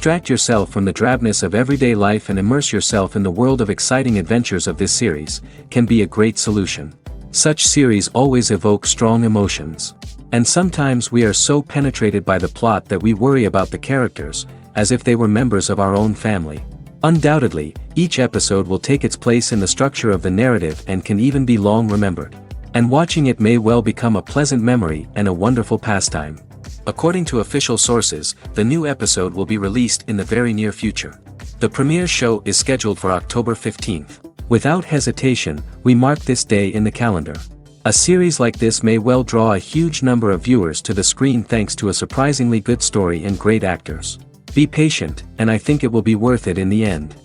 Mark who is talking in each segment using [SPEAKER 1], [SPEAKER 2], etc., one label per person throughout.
[SPEAKER 1] Distract yourself from the drabness of everyday life and immerse yourself in the world of exciting adventures of this series, can be a great solution. Such series always evoke strong emotions. And sometimes we are so penetrated by the plot that we worry about the characters, as if they were members of our own family. Undoubtedly, each episode will take its place in the structure of the narrative and can even be long remembered. And watching it may well become a pleasant memory and a wonderful pastime. According to official sources, the new episode will be released in the very near future. The premiere show is scheduled for October 15th. Without hesitation, we mark this day in the calendar. A series like this may well draw a huge number of viewers to the screen thanks to a surprisingly good story and great actors. Be patient, and I think it will be worth it in the end.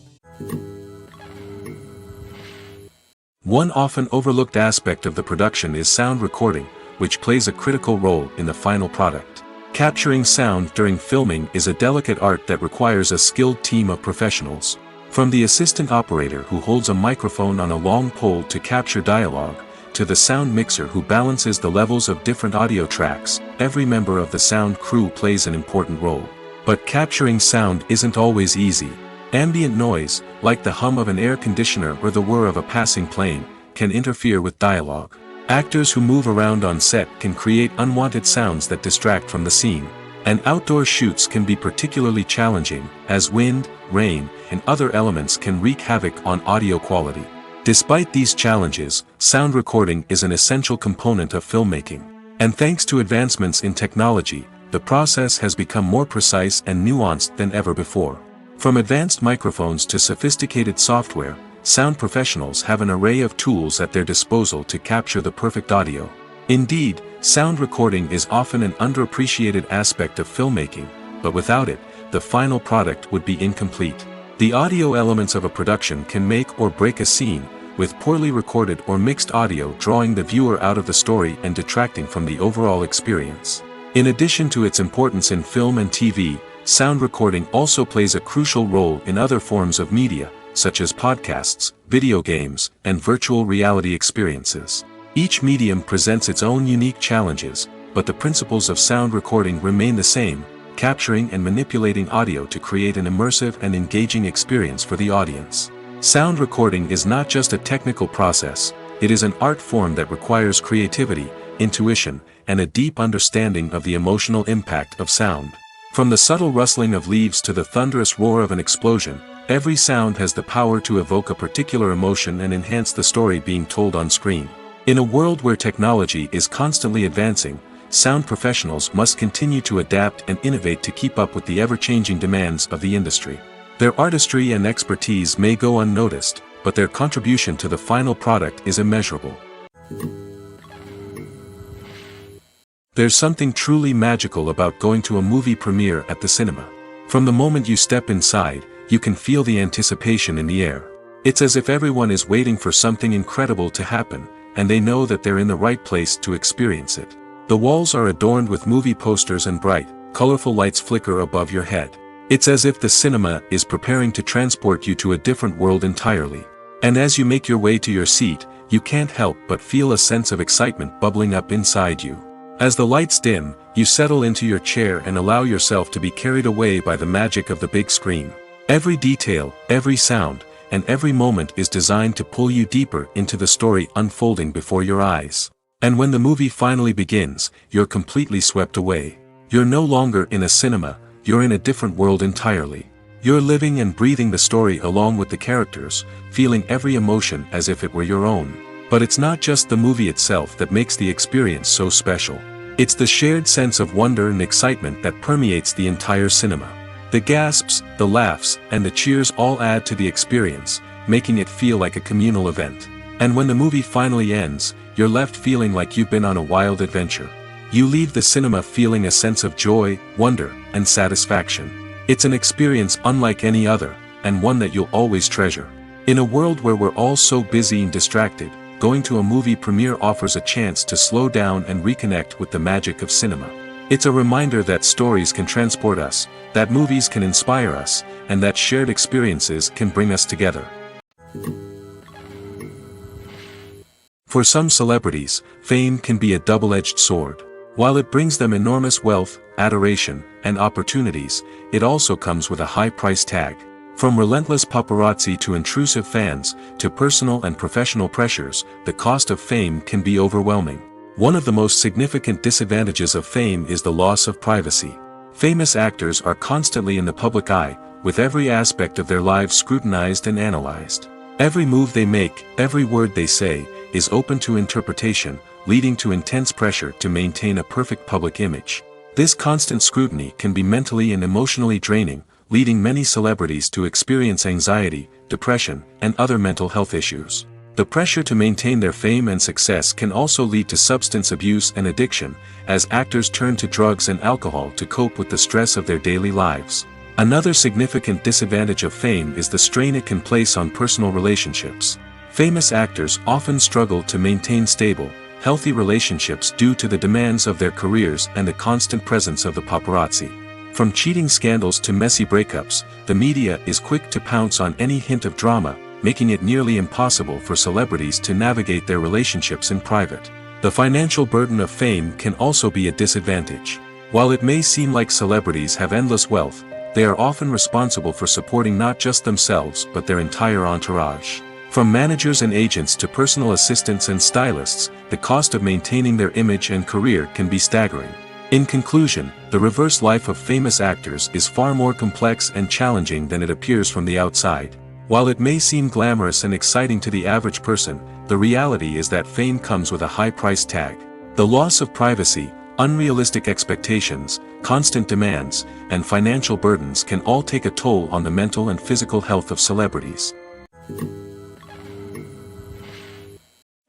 [SPEAKER 1] One often overlooked aspect of the production is sound recording, which plays a critical role in the final product. Capturing sound during filming is a delicate art that requires a skilled team of professionals. From the assistant operator who holds a microphone on a long pole to capture dialogue, to the sound mixer who balances the levels of different audio tracks, every member of the sound crew plays an important role. But capturing sound isn't always easy. Ambient noise, like the hum of an air conditioner or the whir of a passing plane, can interfere with dialogue. Actors who move around on set can create unwanted sounds that distract from the scene. And outdoor shoots can be particularly challenging, as wind, rain, and other elements can wreak havoc on audio quality. Despite these challenges, sound recording is an essential component of filmmaking. And thanks to advancements in technology, the process has become more precise and nuanced than ever before. From advanced microphones to sophisticated software, sound professionals have an array of tools at their disposal to capture the perfect audio. Indeed, sound recording is often an underappreciated aspect of filmmaking, but without it, the final product would be incomplete. The audio elements of a production can make or break a scene, with poorly recorded or mixed audio drawing the viewer out of the story and detracting from the overall experience. In addition to its importance in film and TV, sound recording also plays a crucial role in other forms of media, such as podcasts, video games, and virtual reality experiences. Each medium presents its own unique challenges, but the principles of sound recording remain the same, capturing and manipulating audio to create an immersive and engaging experience for the audience. Sound recording is not just a technical process, it is an art form that requires creativity, intuition, and a deep understanding of the emotional impact of sound. From the subtle rustling of leaves to the thunderous roar of an explosion, every sound has the power to evoke a particular emotion and enhance the story being told on screen. In a world where technology is constantly advancing, sound professionals must continue to adapt and innovate to keep up with the ever-changing demands of the industry. Their artistry and expertise may go unnoticed, but their contribution to the final product is immeasurable. There's something truly magical about going to a movie premiere at the cinema. From the moment you step inside, you can feel the anticipation in the air. It's as if everyone is waiting for something incredible to happen, and they know that they're in the right place to experience it. The walls are adorned with movie posters and bright, colorful lights flicker above your head. It's as if the cinema is preparing to transport you to a different world entirely. And as you make your way to your seat, you can't help but feel a sense of excitement bubbling up inside you. As the lights dim, you settle into your chair and allow yourself to be carried away by the magic of the big screen. Every detail, every sound, and every moment is designed to pull you deeper into the story unfolding before your eyes. And when the movie finally begins, you're completely swept away. You're no longer in a cinema, you're in a different world entirely. You're living and breathing the story along with the characters, feeling every emotion as if it were your own. But it's not just the movie itself that makes the experience so special. It's the shared sense of wonder and excitement that permeates the entire cinema. The gasps, the laughs, and the cheers all add to the experience, making it feel like a communal event. And when the movie finally ends, you're left feeling like you've been on a wild adventure. You leave the cinema feeling a sense of joy, wonder, and satisfaction. It's an experience unlike any other, and one that you'll always treasure. In a world where we're all so busy and distracted, going to a movie premiere offers a chance to slow down and reconnect with the magic of cinema. It's a reminder that stories can transport us, that movies can inspire us, and that shared experiences can bring us together. For some celebrities, fame can be a double-edged sword. While it brings them enormous wealth, adoration, and opportunities, it also comes with a high price tag. From relentless paparazzi to intrusive fans, to personal and professional pressures, the cost of fame can be overwhelming. One of the most significant disadvantages of fame is the loss of privacy. Famous actors are constantly in the public eye, with every aspect of their lives scrutinized and analyzed. Every move they make, every word they say, is open to interpretation, leading to intense pressure to maintain a perfect public image. This constant scrutiny can be mentally and emotionally draining, leading many celebrities to experience anxiety, depression, and other mental health issues. The pressure to maintain their fame and success can also lead to substance abuse and addiction, as actors turn to drugs and alcohol to cope with the stress of their daily lives. Another significant disadvantage of fame is the strain it can place on personal relationships. Famous actors often struggle to maintain stable, healthy relationships due to the demands of their careers and the constant presence of the paparazzi. From cheating scandals to messy breakups, the media is quick to pounce on any hint of drama, making it nearly impossible for celebrities to navigate their relationships in private. The financial burden of fame can also be a disadvantage. While it may seem like celebrities have endless wealth, they are often responsible for supporting not just themselves but their entire entourage. From managers and agents to personal assistants and stylists, the cost of maintaining their image and career can be staggering. In conclusion, the reverse life of famous actors is far more complex and challenging than it appears from the outside. While it may seem glamorous and exciting to the average person, the reality is that fame comes with a high price tag. The loss of privacy, unrealistic expectations, constant demands, and financial burdens can all take a toll on the mental and physical health of celebrities.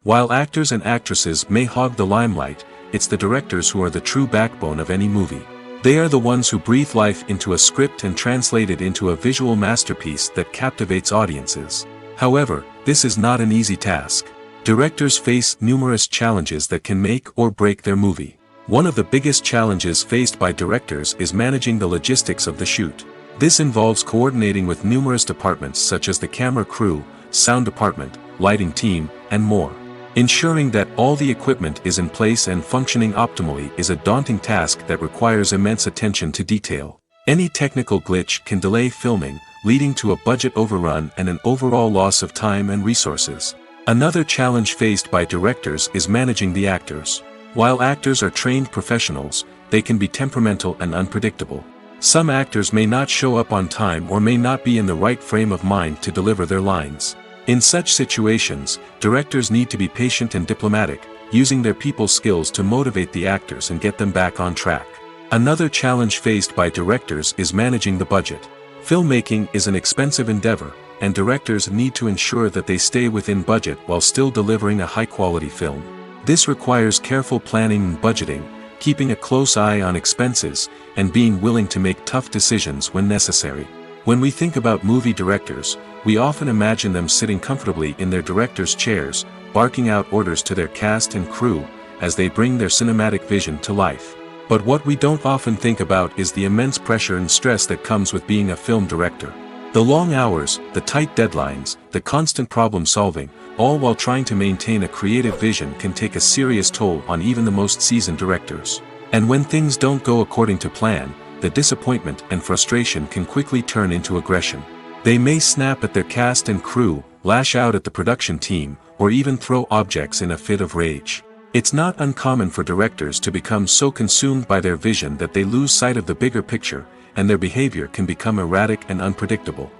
[SPEAKER 1] While actors and actresses may hog the limelight, it's the directors who are the true backbone of any movie. They are the ones who breathe life into a script and translate it into a visual masterpiece that captivates audiences. However, this is not an easy task. Directors face numerous challenges that can make or break their movie. One of the biggest challenges faced by directors is managing the logistics of the shoot. This involves coordinating with numerous departments such as the camera crew, sound department, lighting team, and more. Ensuring that all the equipment is in place and functioning optimally is a daunting task that requires immense attention to detail. Any technical glitch can delay filming, leading to a budget overrun and an overall loss of time and resources. Another challenge faced by directors is managing the actors. While actors are trained professionals, they can be temperamental and unpredictable. Some actors may not show up on time or may not be in the right frame of mind to deliver their lines. In such situations, directors need to be patient and diplomatic, using their people skills to motivate the actors and get them back on track. Another challenge faced by directors is managing the budget. Filmmaking is an expensive endeavor, and directors need to ensure that they stay within budget while still delivering a high-quality film. This requires careful planning and budgeting, keeping a close eye on expenses, and being willing to make tough decisions when necessary. When we think about movie directors, we often imagine them sitting comfortably in their director's chairs, barking out orders to their cast and crew, as they bring their cinematic vision to life. But what we don't often think about is the immense pressure and stress that comes with being a film director. The long hours, the tight deadlines, the constant problem solving, all while trying to maintain a creative vision can take a serious toll on even the most seasoned directors. And when things don't go according to plan, the disappointment and frustration can quickly turn into aggression. They may snap at their cast and crew, lash out at the production team, or even throw objects in a fit of rage. It's not uncommon for directors to become so consumed by their vision that they lose sight of the bigger picture, and their behavior can become erratic and unpredictable.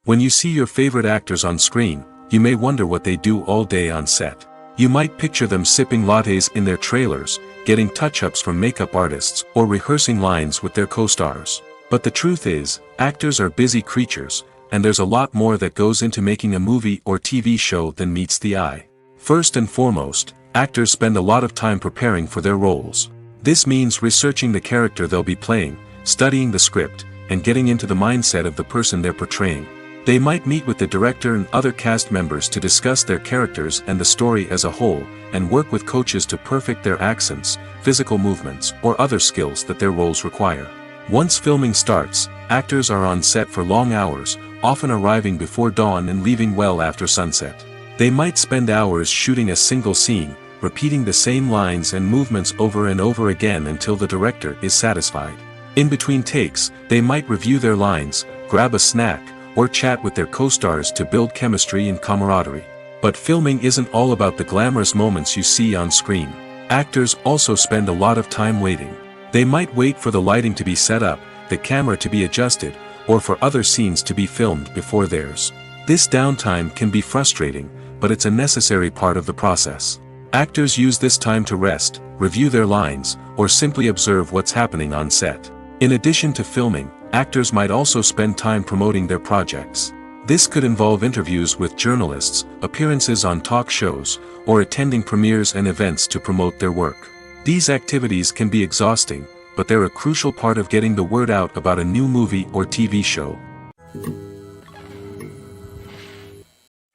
[SPEAKER 1] When you see your favorite actors on screen, you may wonder what they do all day on set. You might picture them sipping lattes in their trailers, getting touch-ups from makeup artists, or rehearsing lines with their co-stars. But the truth is, actors are busy creatures, and there's a lot more that goes into making a movie or TV show than meets the eye. First and foremost, actors spend a lot of time preparing for their roles. This means researching the character they'll be playing, studying the script, and getting into the mindset of the person they're portraying. They might meet with the director and other cast members to discuss their characters and the story as a whole, and work with coaches to perfect their accents, physical movements, or other skills that their roles require. Once filming starts, actors are on set for long hours, often arriving before dawn and leaving well after sunset. They might spend hours shooting a single scene, repeating the same lines and movements over and over again until the director is satisfied. In between takes, they might review their lines, grab a snack, or chat with their co-stars to build chemistry and camaraderie. But filming isn't all about the glamorous moments you see on screen. Actors also spend a lot of time waiting. They might wait for the lighting to be set up, the camera to be adjusted, or for other scenes to be filmed before theirs. This downtime can be frustrating, but it's a necessary part of the process. Actors use this time to rest, review their lines, or simply observe what's happening on set. In addition to filming, actors might also spend time promoting their projects. This could involve interviews with journalists, appearances on talk shows, or attending premieres and events to promote their work. These activities can be exhausting, but they're a crucial part of getting the word out about a new movie or TV show.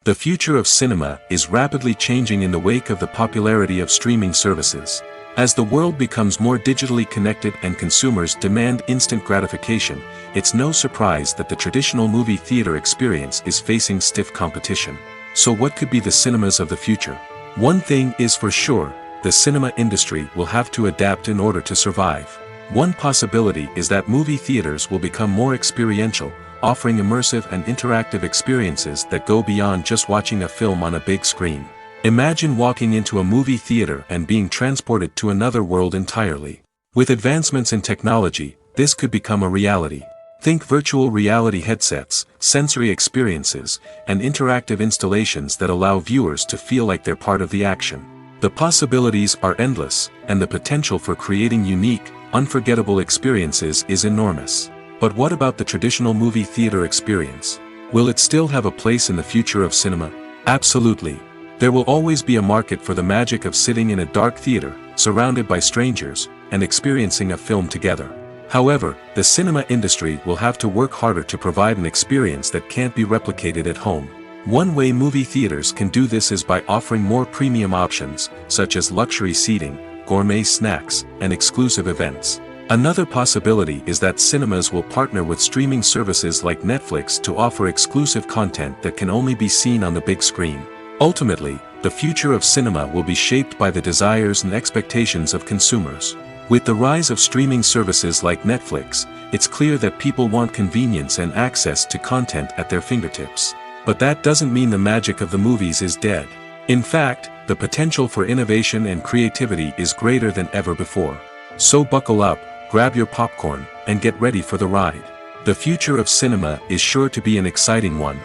[SPEAKER 1] The future of cinema is rapidly changing in the wake of the popularity of streaming services. As the world becomes more digitally connected and consumers demand instant gratification, it's no surprise that the traditional movie theater experience is facing stiff competition. So what could be the cinemas of the future? One thing is for sure, the cinema industry will have to adapt in order to survive. One possibility is that movie theaters will become more experiential, offering immersive and interactive experiences that go beyond just watching a film on a big screen. Imagine walking into a movie theater and being transported to another world entirely. With advancements in technology, this could become a reality. Think virtual reality headsets, sensory experiences, and interactive installations that allow viewers to feel like they're part of the action. The possibilities are endless, and the potential for creating unique, unforgettable experiences is enormous. But what about the traditional movie theater experience? Will it still have a place in the future of cinema? Absolutely. There will always be a market for the magic of sitting in a dark theater, surrounded by strangers, and experiencing a film together. However, the cinema industry will have to work harder to provide an experience that can't be replicated at home. One way movie theaters can do this is by offering more premium options, such as luxury seating, gourmet snacks, and exclusive events. Another possibility is that cinemas will partner with streaming services like Netflix to offer exclusive content that can only be seen on the big screen. Ultimately, the future of cinema will be shaped by the desires and expectations of consumers. With the rise of streaming services like Netflix, it's clear that people want convenience and access to content at their fingertips. But that doesn't mean the magic of the movies is dead. In fact, the potential for innovation and creativity is greater than ever before. So buckle up, grab your popcorn, and get ready for the ride. The future of cinema is sure to be an exciting one.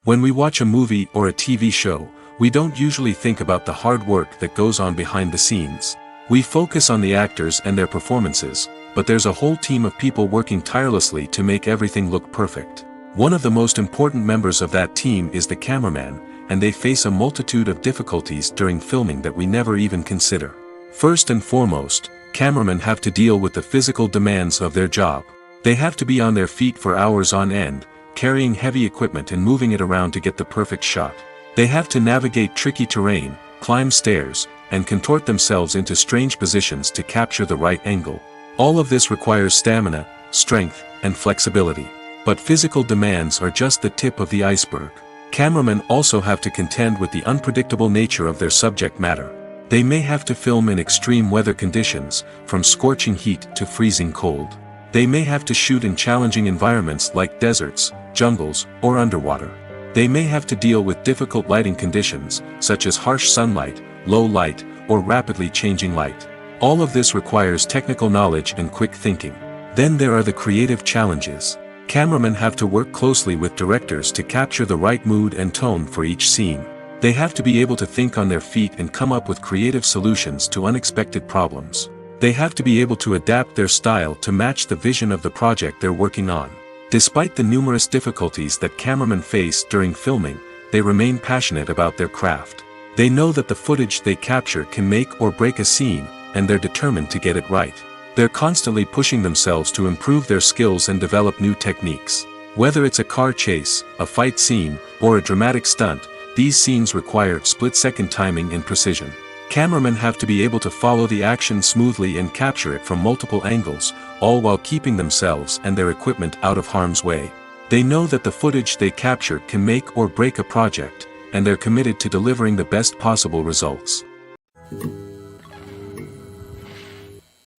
[SPEAKER 1] When we watch a movie or a TV show, we don't usually think about the hard work that goes on behind the scenes. We focus on the actors and their performances, but there's a whole team of people working tirelessly to make everything look perfect. One of the most important members of that team is the cameraman, and they face a multitude of difficulties during filming that we never even consider. First and foremost, cameramen have to deal with the physical demands of their job. They have to be on their feet for hours on end, carrying heavy equipment and moving it around to get the perfect shot. They have to navigate tricky terrain, climb stairs, and contort themselves into strange positions to capture the right angle. All of this requires stamina, strength, and flexibility. But physical demands are just the tip of the iceberg. Cameramen also have to contend with the unpredictable nature of their subject matter. They may have to film in extreme weather conditions, from scorching heat to freezing cold. They may have to shoot in challenging environments like deserts, jungles, or underwater. They may have to deal with difficult lighting conditions, such as harsh sunlight, low light, or rapidly changing light. All of this requires technical knowledge and quick thinking. Then there are the creative challenges. Cameramen have to work closely with directors to capture the right mood and tone for each scene. They have to be able to think on their feet and come up with creative solutions to unexpected problems. They have to be able to adapt their style to match the vision of the project they're working on. Despite the numerous difficulties that cameramen face during filming, they remain passionate about their craft. They know that the footage they capture can make or break a scene, and they're determined to get it right. They're constantly pushing themselves to improve their skills and develop new techniques. Whether it's a car chase, a fight scene, or a dramatic stunt, these scenes require split-second timing and precision. Cameramen have to be able to follow the action smoothly and capture it from multiple angles, all while keeping themselves and their equipment out of harm's way. They know that the footage they capture can make or break a project, and they're committed to delivering the best possible results.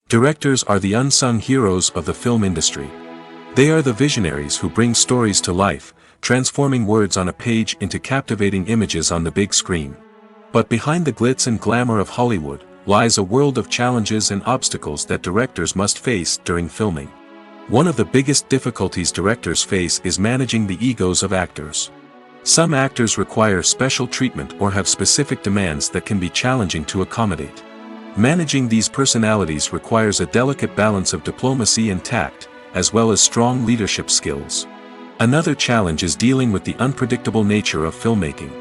[SPEAKER 1] Directors are the unsung heroes of the film industry. They are the visionaries who bring stories to life, transforming words on a page into captivating images on the big screen. But behind the glitz and glamour of Hollywood, lies a world of challenges and obstacles that directors must face during filming. One of the biggest difficulties directors face is managing the egos of actors. Some actors require special treatment or have specific demands that can be challenging to accommodate. Managing these personalities requires a delicate balance of diplomacy and tact, as well as strong leadership skills. Another challenge is dealing with the unpredictable nature of filmmaking.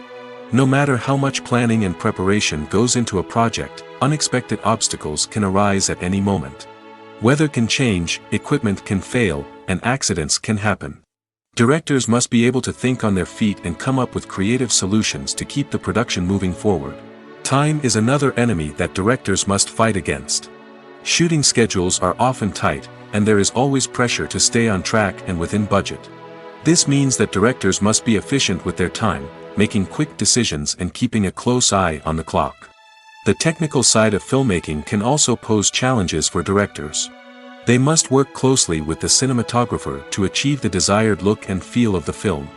[SPEAKER 1] No matter how much planning and preparation goes into a project, unexpected obstacles can arise at any moment. Weather can change, equipment can fail, and accidents can happen. Directors must be able to think on their feet and come up with creative solutions to keep the production moving forward. Time is another enemy that directors must fight against. Shooting schedules are often tight, and there is always pressure to stay on track and within budget. This means that directors must be efficient with their time, making quick decisions and keeping a close eye on the clock. The technical side of filmmaking can also pose challenges for directors. They must work closely with the cinematographer to achieve the desired look and feel of the film.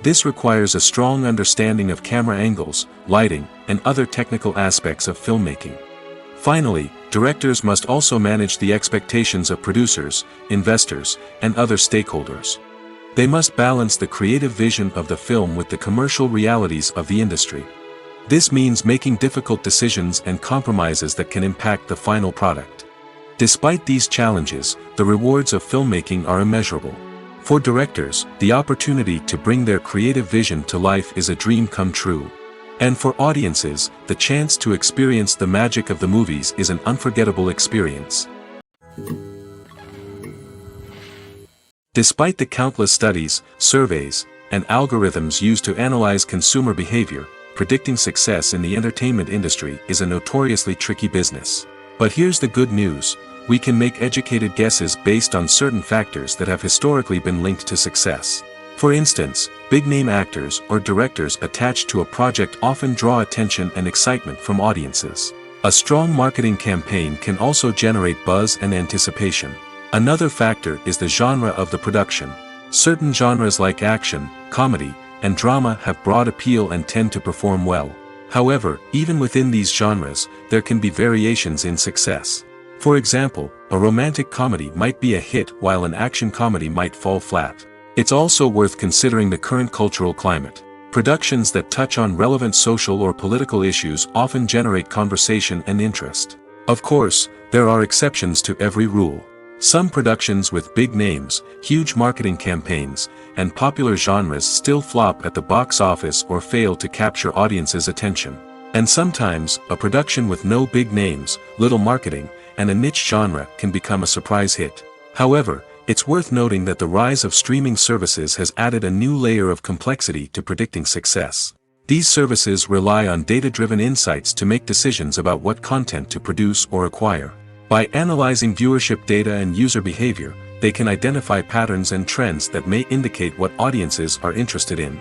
[SPEAKER 1] This requires a strong understanding of camera angles, lighting, and other technical aspects of filmmaking. Finally, directors must also manage the expectations of producers, investors, and other stakeholders. They must balance the creative vision of the film with the commercial realities of the industry. This means making difficult decisions and compromises that can impact the final product. Despite these challenges, the rewards of filmmaking are immeasurable. For directors, the opportunity to bring their creative vision to life is a dream come true. And for audiences, the chance to experience the magic of the movies is an unforgettable experience. Despite the countless studies, surveys, and algorithms used to analyze consumer behavior, predicting success in the entertainment industry is a notoriously tricky business. But here's the good news: we can make educated guesses based on certain factors that have historically been linked to success. For instance, big-name actors or directors attached to a project often draw attention and excitement from audiences. A strong marketing campaign can also generate buzz and anticipation. Another factor is the genre of the production. Certain genres like action, comedy, and drama have broad appeal and tend to perform well. However, even within these genres, there can be variations in success. For example, a romantic comedy might be a hit while an action comedy might fall flat. It's also worth considering the current cultural climate. Productions that touch on relevant social or political issues often generate conversation and interest. Of course, there are exceptions to every rule. Some productions with big names, huge marketing campaigns, and popular genres still flop at the box office or fail to capture audiences' attention. And sometimes, a production with no big names, little marketing, and a niche genre can become a surprise hit. However, it's worth noting that the rise of streaming services has added a new layer of complexity to predicting success. These services rely on data-driven insights to make decisions about what content to produce or acquire. By analyzing viewership data and user behavior, they can identify patterns and trends that may indicate what audiences are interested in.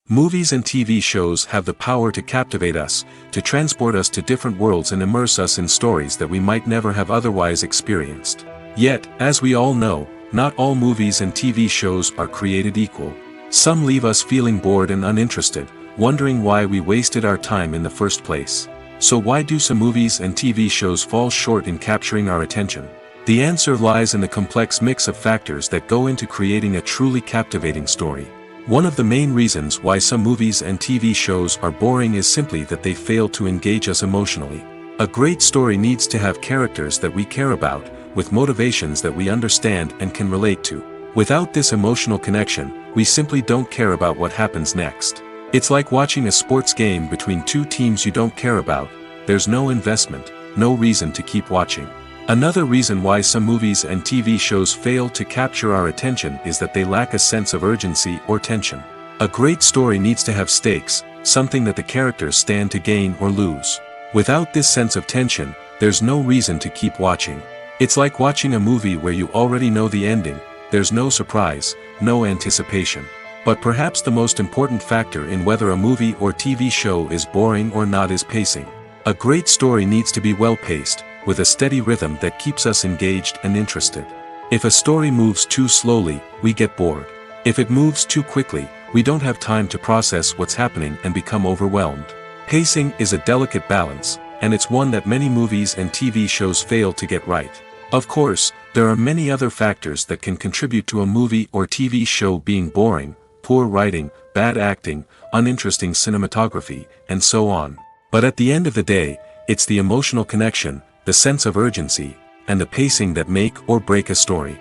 [SPEAKER 1] Movies and TV shows have the power to captivate us, to transport us to different worlds and immerse us in stories that we might never have otherwise experienced. Yet, as we all know, not all movies and TV shows are created equal. Some leave us feeling bored and uninterested, wondering why we wasted our time in the first place. So why do some movies and TV shows fall short in capturing our attention? The answer lies in the complex mix of factors that go into creating a truly captivating story. One of the main reasons why some movies and TV shows are boring is simply that they fail to engage us emotionally. A great story needs to have characters that we care about, with motivations that we understand and can relate to. Without this emotional connection, we simply don't care about what happens next. It's like watching a sports game between two teams you don't care about. There's no investment, no reason to keep watching. Another reason why some movies and TV shows fail to capture our attention is that they lack a sense of urgency or tension. A great story needs to have stakes, something that the characters stand to gain or lose. Without this sense of tension, there's no reason to keep watching. It's like watching a movie where you already know the ending. There's no surprise, no anticipation. But perhaps the most important factor in whether a movie or TV show is boring or not is pacing. A great story needs to be well-paced, with a steady rhythm that keeps us engaged and interested. If a story moves too slowly, we get bored. If it moves too quickly, we don't have time to process what's happening and become overwhelmed. Pacing is a delicate balance, and it's one that many movies and TV shows fail to get right. Of course, there are many other factors that can contribute to a movie or TV show being boring: poor writing, bad acting, uninteresting cinematography, and so on. But at the end of the day, it's the emotional connection, the sense of urgency, and the pacing that make or break a story.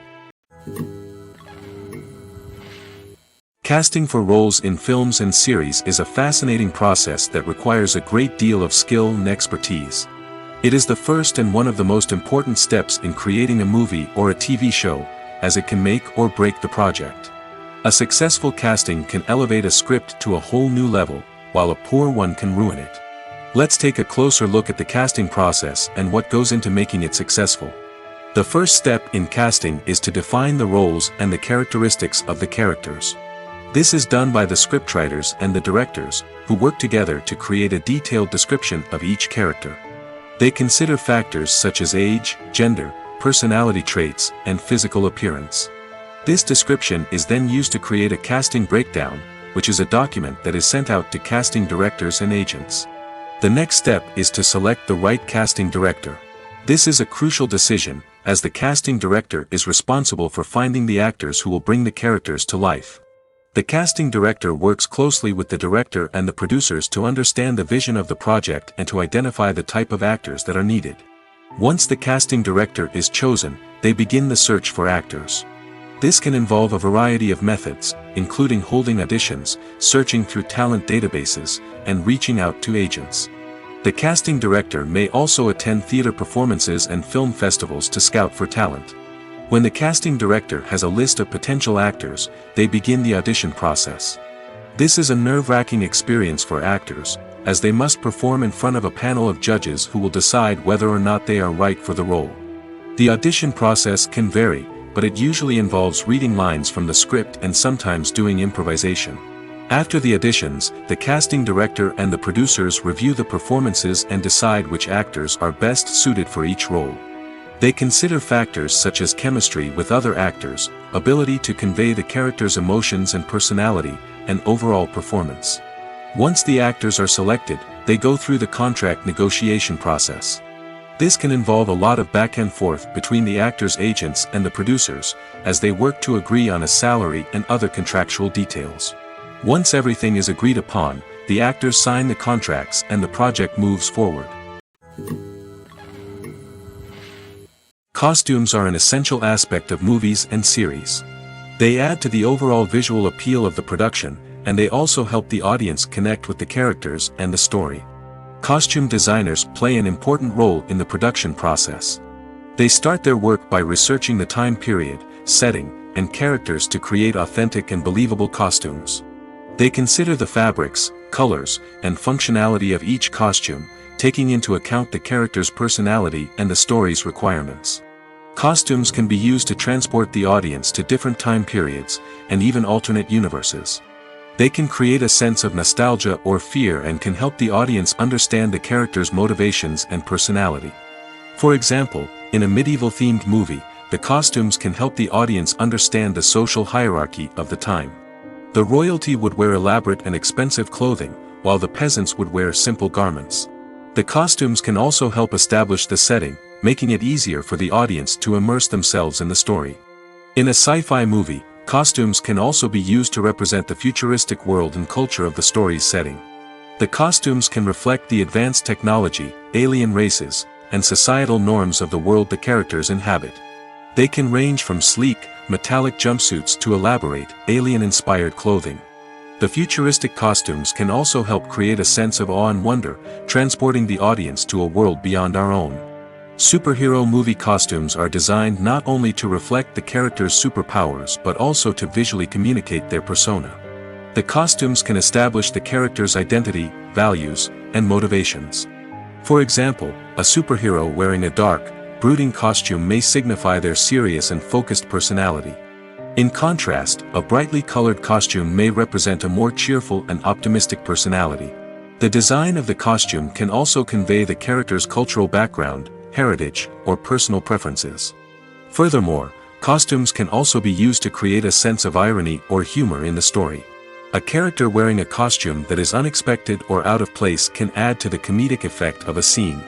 [SPEAKER 1] Casting for roles in films and series is a fascinating process that requires a great deal of skill and expertise. It is the first and one of the most important steps in creating a movie or a TV show, as it can make or break the project. A successful casting can elevate a script to a whole new level, while a poor one can ruin it. Let's take a closer look at the casting process and what goes into making it successful. The first step in casting is to define the roles and the characteristics of the characters. This is done by the scriptwriters and the directors, who work together to create a detailed description of each character. They consider factors such as age, gender, personality traits, and physical appearance. This description is then used to create a casting breakdown, which is a document that is sent out to casting directors and agents. The next step is to select the right casting director. This is a crucial decision, as the casting director is responsible for finding the actors who will bring the characters to life. The casting director works closely with the director and the producers to understand the vision of the project and to identify the type of actors that are needed. Once the casting director is chosen, they begin the search for actors. This can involve a variety of methods, including holding auditions, searching through talent databases, and reaching out to agents. The casting director may also attend theater performances and film festivals to scout for talent. When the casting director has a list of potential actors, they begin the audition process. This is a nerve-wracking experience for actors, as they must perform in front of a panel of judges who will decide whether or not they are right for the role. The audition process can vary, but it usually involves reading lines from the script and sometimes doing improvisation. After the auditions, the casting director and the producers review the performances and decide which actors are best suited for each role. They consider factors such as chemistry with other actors, ability to convey the character's emotions and personality, and overall performance. Once the actors are selected, they go through the contract negotiation process. This can involve a lot of back and forth between the actors' agents and the producers, as they work to agree on a salary and other contractual details. Once everything is agreed upon, the actors sign the contracts and the project moves forward. Costumes are an essential aspect of movies and series. They add to the overall visual appeal of the production, and they also help the audience connect with the characters and the story. Costume designers play an important role in the production process. They start their work by researching the time period, setting, and characters to create authentic and believable costumes. They consider the fabrics, colors, and functionality of each costume, taking into account the character's personality and the story's requirements. Costumes can be used to transport the audience to different time periods, and even alternate universes. They can create a sense of nostalgia or fear and can help the audience understand the character's motivations and personality. For example, in a medieval-themed movie, the costumes can help the audience understand the social hierarchy of the time. The royalty would wear elaborate and expensive clothing, while the peasants would wear simple garments. The costumes can also help establish the setting, making it easier for the audience to immerse themselves in the story. In a sci-fi movie, costumes can also be used to represent the futuristic world and culture of the story's setting. The costumes can reflect the advanced technology, alien races, and societal norms of the world the characters inhabit. They can range from sleek, metallic jumpsuits to elaborate, alien-inspired clothing. The futuristic costumes can also help create a sense of awe and wonder, transporting the audience to a world beyond our own. Superhero movie costumes are designed not only to reflect the character's superpowers but also to visually communicate their persona. The costumes can establish the character's identity, values, and motivations. For example, a superhero wearing a dark, brooding costume may signify their serious and focused personality. In contrast, a brightly colored costume may represent a more cheerful and optimistic personality. The design of the costume can also convey the character's cultural background, heritage, or personal preferences. Furthermore, costumes can also be used to create a sense of irony or humor in the story. A character wearing a costume that is unexpected or out of place can add to the comedic effect of a scene.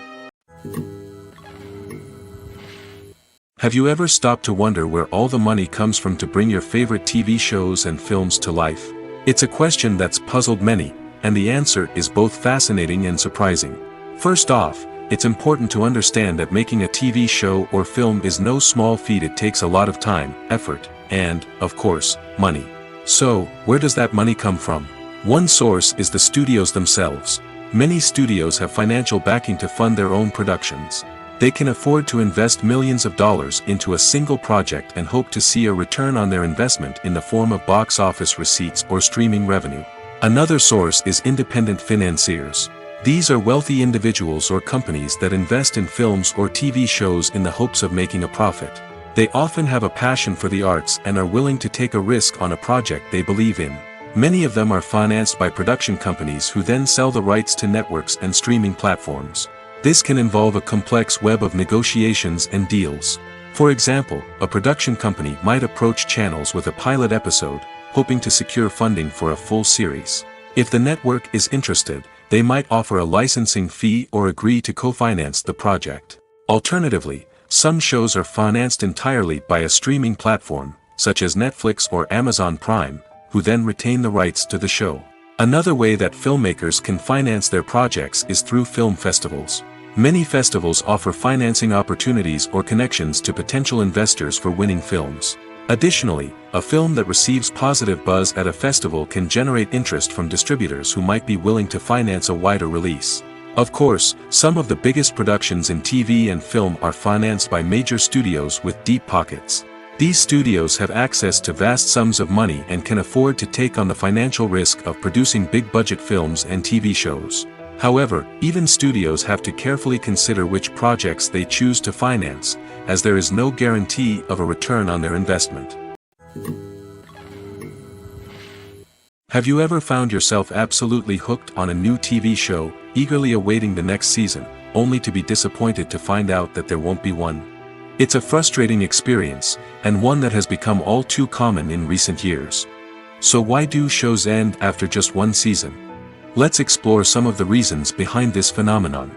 [SPEAKER 1] Have you ever stopped to wonder where all the money comes from to bring your favorite TV shows and films to life? It's a question that's puzzled many, and the answer is both fascinating and surprising. First off, it's important to understand that making a TV show or film is no small feat. It takes a lot of time, effort, and, of course, money. So, where does that money come from? One source is the studios themselves. Many studios have financial backing to fund their own productions. They can afford to invest millions of dollars into a single project and hope to see a return on their investment in the form of box office receipts or streaming revenue. Another source is independent financiers. These are wealthy individuals or companies that invest in films or TV shows in the hopes of making a profit. They often have a passion for the arts and are willing to take a risk on a project they believe in. Many of them are financed by production companies who then sell the rights to networks and streaming platforms. This can involve a complex web of negotiations and deals. For example, a production company might approach channels with a pilot episode, hoping to secure funding for a full series. If the network is interested, they might offer a licensing fee or agree to co-finance the project. Alternatively, some shows are financed entirely by a streaming platform, such as Netflix or Amazon Prime, who then retain the rights to the show. Another way that filmmakers can finance their projects is through film festivals. Many festivals offer financing opportunities or connections to potential investors for winning films. Additionally, a film that receives positive buzz at a festival can generate interest from distributors who might be willing to finance a wider release. Of course, some of the biggest productions in TV and film are financed by major studios with deep pockets. These studios have access to vast sums of money and can afford to take on the financial risk of producing big-budget films and TV shows. However, even studios have to carefully consider which projects they choose to finance, as there is no guarantee of a return on their investment. Have you ever found yourself absolutely hooked on a new TV show, eagerly awaiting the next season, only to be disappointed to find out that there won't be one? It's a frustrating experience, and one that has become all too common in recent years. So why do shows end after just one season? Let's explore some of the reasons behind this phenomenon.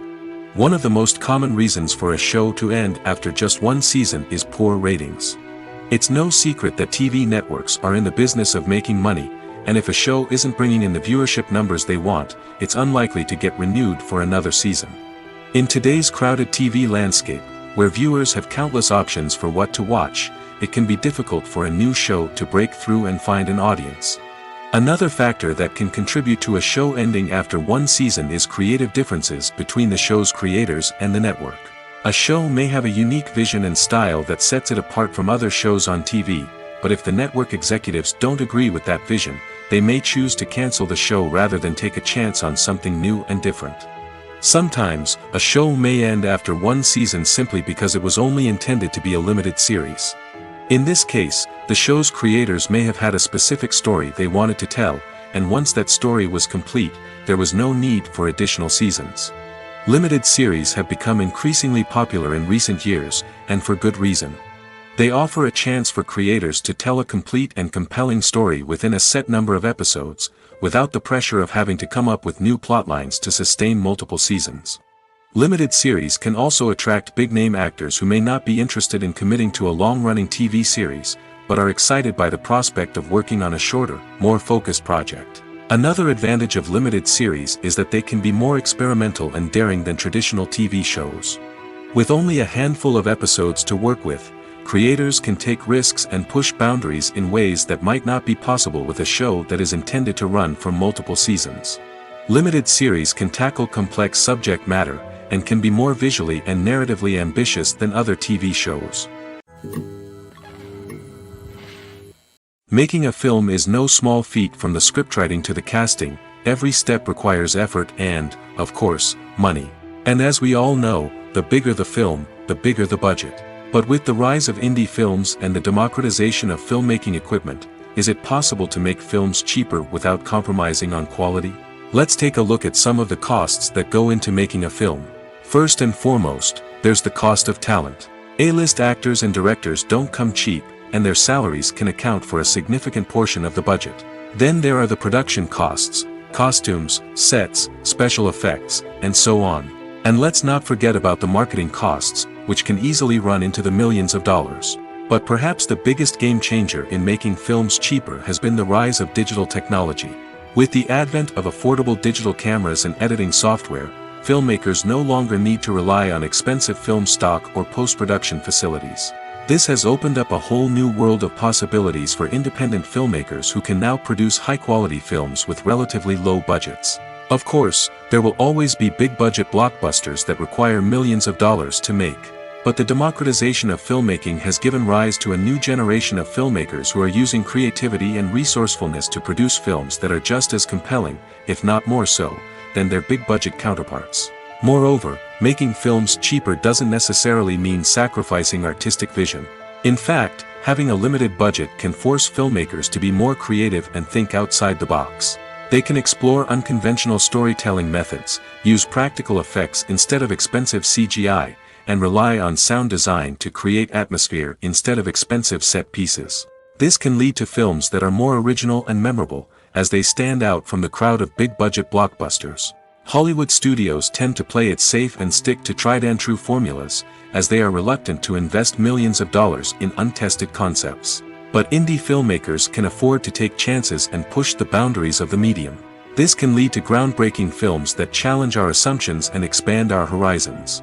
[SPEAKER 1] One of the most common reasons for a show to end after just one season is poor ratings. It's no secret that TV networks are in the business of making money, and if a show isn't bringing in the viewership numbers they want, it's unlikely to get renewed for another season. In today's crowded TV landscape, where viewers have countless options for what to watch, it can be difficult for a new show to break through and find an audience. Another factor that can contribute to a show ending after one season is creative differences between the show's creators and the network. A show may have a unique vision and style that sets it apart from other shows on TV, but if the network executives don't agree with that vision, they may choose to cancel the show rather than take a chance on something new and different. Sometimes, a show may end after one season simply because it was only intended to be a limited series. In this case, the show's creators may have had a specific story they wanted to tell, and once that story was complete, there was no need for additional seasons. Limited series have become increasingly popular in recent years, and for good reason. They offer a chance for creators to tell a complete and compelling story within a set number of episodes, without the pressure of having to come up with new plotlines to sustain multiple seasons. Limited series can also attract big-name actors who may not be interested in committing to a long-running TV series, but are excited by the prospect of working on a shorter, more focused project. Another advantage of limited series is that they can be more experimental and daring than traditional TV shows. With only a handful of episodes to work with, creators can take risks and push boundaries in ways that might not be possible with a show that is intended to run for multiple seasons. Limited series can tackle complex subject matter, and can be more visually and narratively ambitious than other TV shows. Making a film is no small feat. From the scriptwriting to the casting, every step requires effort and, of course, money. And as we all know, the bigger the film, the bigger the budget. But with the rise of indie films and the democratization of filmmaking equipment, is it possible to make films cheaper without compromising on quality? Let's take a look at some of the costs that go into making a film. First and foremost, there's the cost of talent. A-list actors and directors don't come cheap, and their salaries can account for a significant portion of the budget. Then there are the production costs, costumes, sets, special effects, and so on. And let's not forget about the marketing costs, which can easily run into the millions of dollars. But perhaps the biggest game changer in making films cheaper has been the rise of digital technology. With the advent of affordable digital cameras and editing software, filmmakers no longer need to rely on expensive film stock or post-production facilities. This has opened up a whole new world of possibilities for independent filmmakers who can now produce high-quality films with relatively low budgets. Of course, there will always be big-budget blockbusters that require millions of dollars to make. But the democratization of filmmaking has given rise to a new generation of filmmakers who are using creativity and resourcefulness to produce films that are just as compelling, if not more so, than their big-budget counterparts. Moreover, making films cheaper doesn't necessarily mean sacrificing artistic vision. In fact, having a limited budget can force filmmakers to be more creative and think outside the box. They can explore unconventional storytelling methods, use practical effects instead of expensive CGI, and rely on sound design to create atmosphere instead of expensive set pieces. This can lead to films that are more original and memorable, as they stand out from the crowd of big-budget blockbusters. Hollywood studios tend to play it safe and stick to tried-and-true formulas, as they are reluctant to invest millions of dollars in untested concepts. But indie filmmakers can afford to take chances and push the boundaries of the medium. This can lead to groundbreaking films that challenge our assumptions and expand our horizons.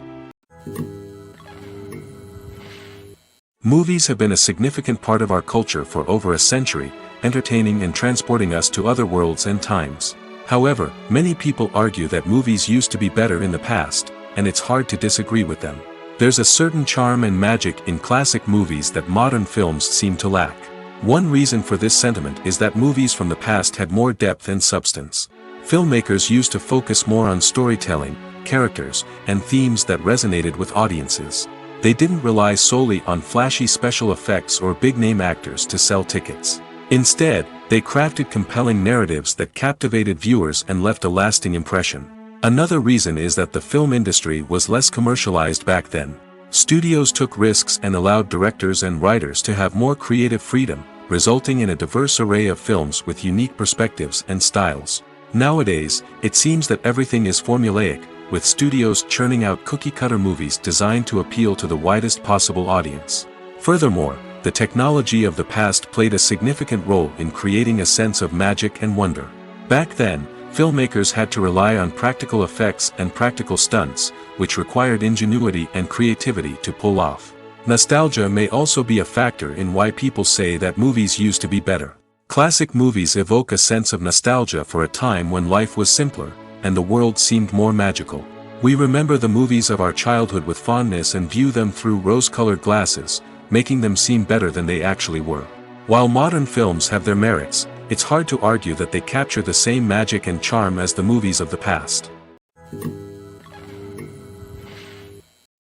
[SPEAKER 1] Movies have been a significant part of our culture for over a century, entertaining and transporting us to other worlds and times. However, many people argue that movies used to be better in the past, and it's hard to disagree with them. There's a certain charm and magic in classic movies that modern films seem to lack. One reason for this sentiment is that movies from the past had more depth and substance. Filmmakers used to focus more on storytelling, characters, and themes that resonated with audiences. They didn't rely solely on flashy special effects or big-name actors to sell tickets. Instead, they crafted compelling narratives that captivated viewers and left a lasting impression. Another reason is that the film industry was less commercialized back then. Studios took risks and allowed directors and writers to have more creative freedom, resulting in a diverse array of films with unique perspectives and styles. Nowadays, it seems that everything is formulaic, with studios churning out cookie-cutter movies designed to appeal to the widest possible audience. Furthermore, the technology of the past played a significant role in creating a sense of magic and wonder. Back then, filmmakers had to rely on practical effects and practical stunts, which required ingenuity and creativity to pull off. Nostalgia may also be a factor in why people say that movies used to be better. Classic movies evoke a sense of nostalgia for a time when life was simpler, and the world seemed more magical. We remember the movies of our childhood with fondness and view them through rose-colored glasses, making them seem better than they actually were. While modern films have their merits, it's hard to argue that they capture the same magic and charm as the movies of the past.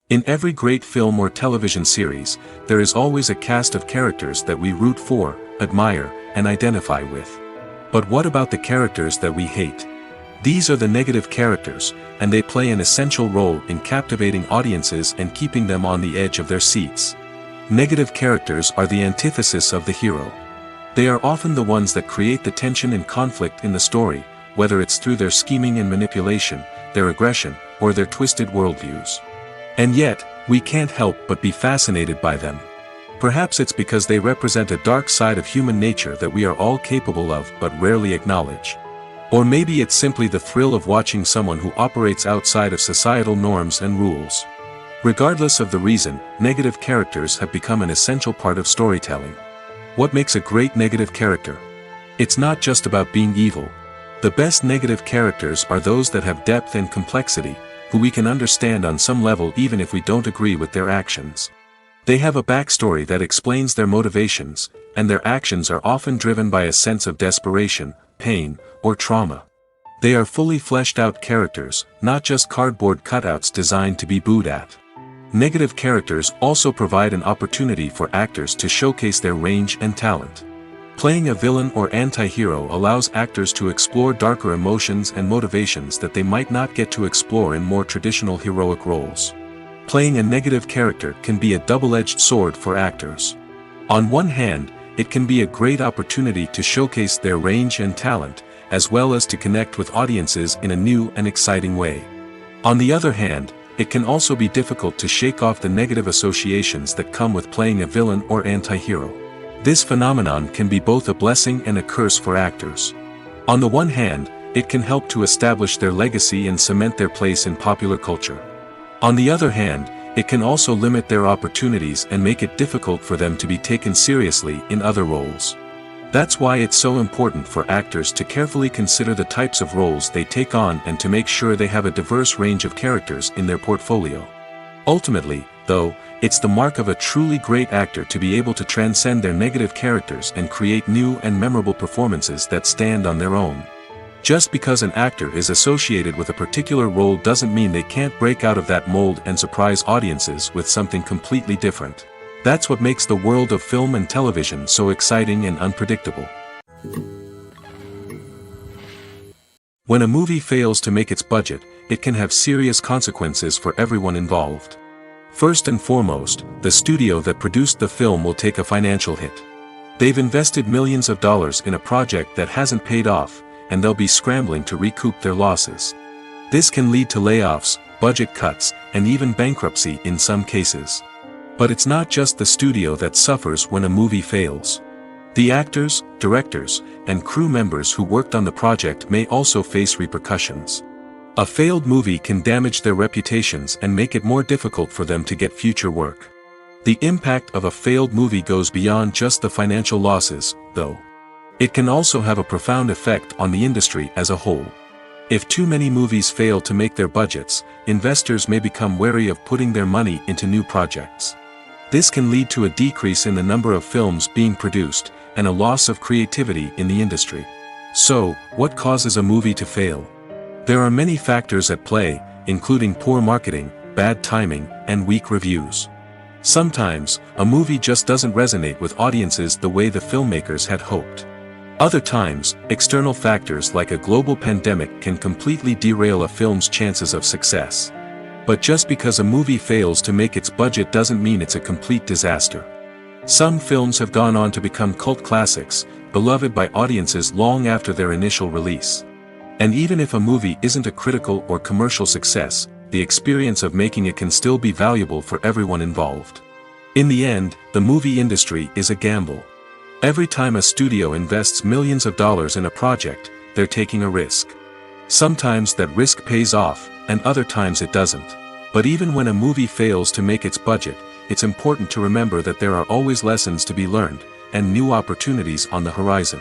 [SPEAKER 1] In every great film or television series, there is always a cast of characters that we root for, admire, and identify with. But what about the characters that we hate? These are the negative characters, and they play an essential role in captivating audiences and keeping them on the edge of their seats. Negative characters are the antithesis of the hero. They are often the ones that create the tension and conflict in the story, whether it's through their scheming and manipulation, their aggression, or their twisted worldviews. And yet, we can't help but be fascinated by them. Perhaps it's because they represent a dark side of human nature that we are all capable of but rarely acknowledge. Or maybe it's simply the thrill of watching someone who operates outside of societal norms and rules. Regardless of the reason, negative characters have become an essential part of storytelling. What makes a great negative character? It's not just about being evil. The best negative characters are those that have depth and complexity, who we can understand on some level even if we don't agree with their actions. They have a backstory that explains their motivations, and their actions are often driven by a sense of desperation, pain, or trauma. They are fully fleshed out characters, not just cardboard cutouts designed to be booed at. Negative characters also provide an opportunity for actors to showcase their range and talent. Playing a villain or anti-hero allows actors to explore darker emotions and motivations that they might not get to explore in more traditional heroic roles. Playing a negative character can be a double-edged sword for actors. On one hand, it can be a great opportunity to showcase their range and talent, as well as to connect with audiences in a new and exciting way. On the other hand, it can also be difficult to shake off the negative associations that come with playing a villain or anti-hero. This phenomenon can be both a blessing and a curse for actors. On the one hand, it can help to establish their legacy and cement their place in popular culture. On the other hand, it can also limit their opportunities and make it difficult for them to be taken seriously in other roles. That's why it's so important for actors to carefully consider the types of roles they take on and to make sure they have a diverse range of characters in their portfolio. Ultimately, though, it's the mark of a truly great actor to be able to transcend their negative characters and create new and memorable performances that stand on their own. Just because an actor is associated with a particular role doesn't mean they can't break out of that mold and surprise audiences with something completely different. That's what makes the world of film and television so exciting and unpredictable. When a movie fails to make its budget, it can have serious consequences for everyone involved. First and foremost, the studio that produced the film will take a financial hit. They've invested millions of dollars in a project that hasn't paid off, and they'll be scrambling to recoup their losses. This can lead to layoffs, budget cuts, and even bankruptcy in some cases. But it's not just the studio that suffers when a movie fails. The actors, directors, and crew members who worked on the project may also face repercussions. A failed movie can damage their reputations and make it more difficult for them to get future work. The impact of a failed movie goes beyond just the financial losses, though. It can also have a profound effect on the industry as a whole. If too many movies fail to make their budgets, investors may become wary of putting their money into new projects. This can lead to a decrease in the number of films being produced, and a loss of creativity in the industry. So, what causes a movie to fail? There are many factors at play, including poor marketing, bad timing, and weak reviews. Sometimes, a movie just doesn't resonate with audiences the way the filmmakers had hoped. Other times, external factors like a global pandemic can completely derail a film's chances of success. But just because a movie fails to make its budget doesn't mean it's a complete disaster. Some films have gone on to become cult classics, beloved by audiences long after their initial release. And even if a movie isn't a critical or commercial success, the experience of making it can still be valuable for everyone involved. In the end, the movie industry is a gamble. Every time a studio invests millions of dollars in a project, they're taking a risk. Sometimes that risk pays off, and other times it doesn't. But even when a movie fails to make its budget, it's important to remember that there are always lessons to be learned, and new opportunities on the horizon.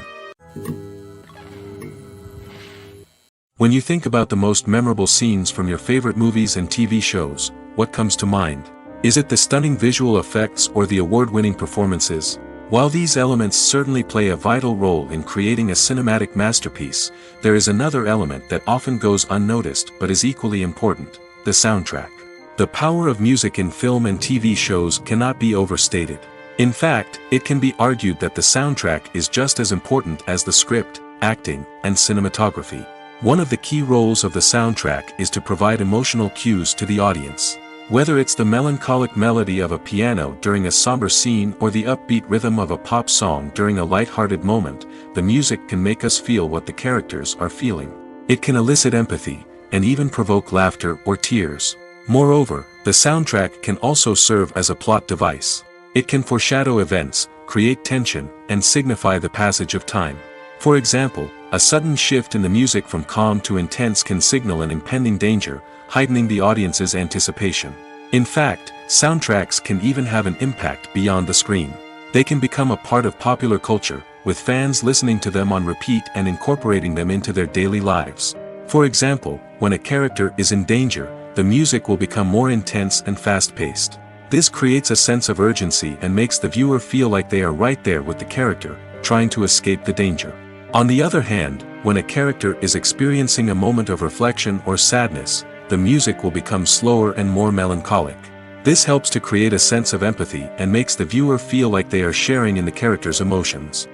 [SPEAKER 1] When you think about the most memorable scenes from your favorite movies and TV shows, what comes to mind? Is it the stunning visual effects or the award-winning performances? While these elements certainly play a vital role in creating a cinematic masterpiece, there is another element that often goes unnoticed but is equally important: the soundtrack. The power of music in film and TV shows cannot be overstated. In fact, it can be argued that the soundtrack is just as important as the script, acting, and cinematography. One of the key roles of the soundtrack is to provide emotional cues to the audience. Whether it's the melancholic melody of a piano during a somber scene or the upbeat rhythm of a pop song during a light-hearted moment, the music can make us feel what the characters are feeling. It can elicit empathy, and even provoke laughter or tears. Moreover, the soundtrack can also serve as a plot device. It can foreshadow events, create tension, and signify the passage of time. For example, a sudden shift in the music from calm to intense can signal an impending danger, heightening the audience's anticipation. In fact, soundtracks can even have an impact beyond the screen. They can become a part of popular culture, with fans listening to them on repeat and incorporating them into their daily lives. For example, when a character is in danger, the music will become more intense and fast-paced. This creates a sense of urgency and makes the viewer feel like they are right there with the character, trying to escape the danger. On the other hand, when a character is experiencing a moment of reflection or sadness, the music will become slower and more melancholic. This helps to create a sense of empathy and makes the viewer feel like they are sharing in the character's emotions.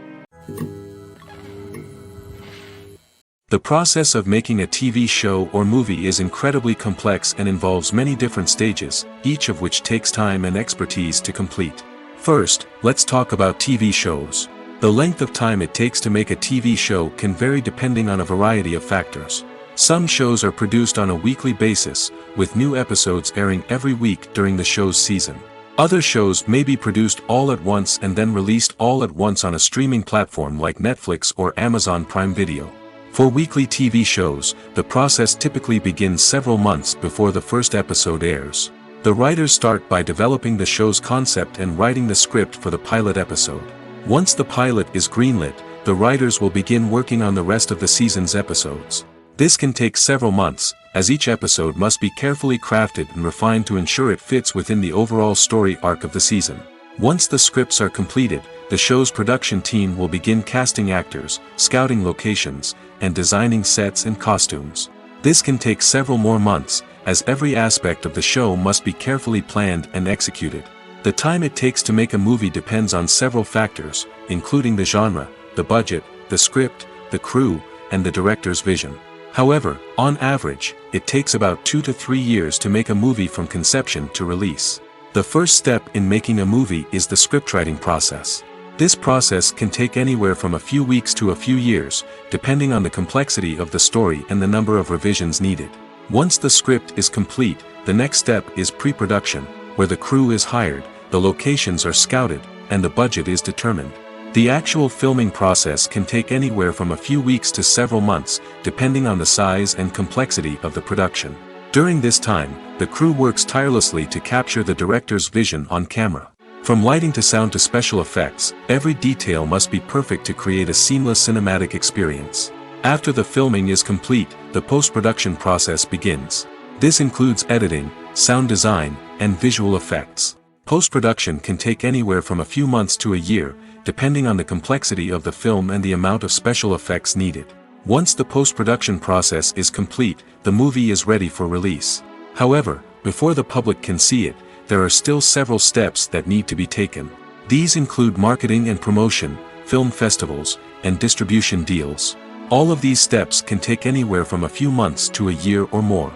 [SPEAKER 1] The process of making a TV show or movie is incredibly complex and involves many different stages, each of which takes time and expertise to complete. First, let's talk about TV shows. The length of time it takes to make a TV show can vary depending on a variety of factors. Some shows are produced on a weekly basis, with new episodes airing every week during the show's season. Other shows may be produced all at once and then released all at once on a streaming platform like Netflix or Amazon Prime Video. For weekly TV shows, the process typically begins several months before the first episode airs. The writers start by developing the show's concept and writing the script for the pilot episode. Once the pilot is greenlit, the writers will begin working on the rest of the season's episodes. This can take several months, as each episode must be carefully crafted and refined to ensure it fits within the overall story arc of the season. Once the scripts are completed, the show's production team will begin casting actors, scouting locations, and designing sets and costumes. This can take several more months, as every aspect of the show must be carefully planned and executed. The time it takes to make a movie depends on several factors, including the genre, the budget, the script, the crew, and the director's vision. However, on average, it takes about 2 to 3 years to make a movie from conception to release. The first step in making a movie is the scriptwriting process. This process can take anywhere from a few weeks to a few years, depending on the complexity of the story and the number of revisions needed. Once the script is complete, the next step is pre-production, where the crew is hired, the locations are scouted, and the budget is determined. The actual filming process can take anywhere from a few weeks to several months, depending on the size and complexity of the production. During this time, the crew works tirelessly to capture the director's vision on camera. From lighting to sound to special effects, every detail must be perfect to create a seamless cinematic experience. After the filming is complete, the post-production process begins. This includes editing, sound design, and visual effects. Post-production can take anywhere from a few months to a year, depending on the complexity of the film and the amount of special effects needed. Once the post-production process is complete, the movie is ready for release. However, before the public can see it, there are still several steps that need to be taken. These include marketing and promotion, film festivals, and distribution deals. All of these steps can take anywhere from a few months to a year or more.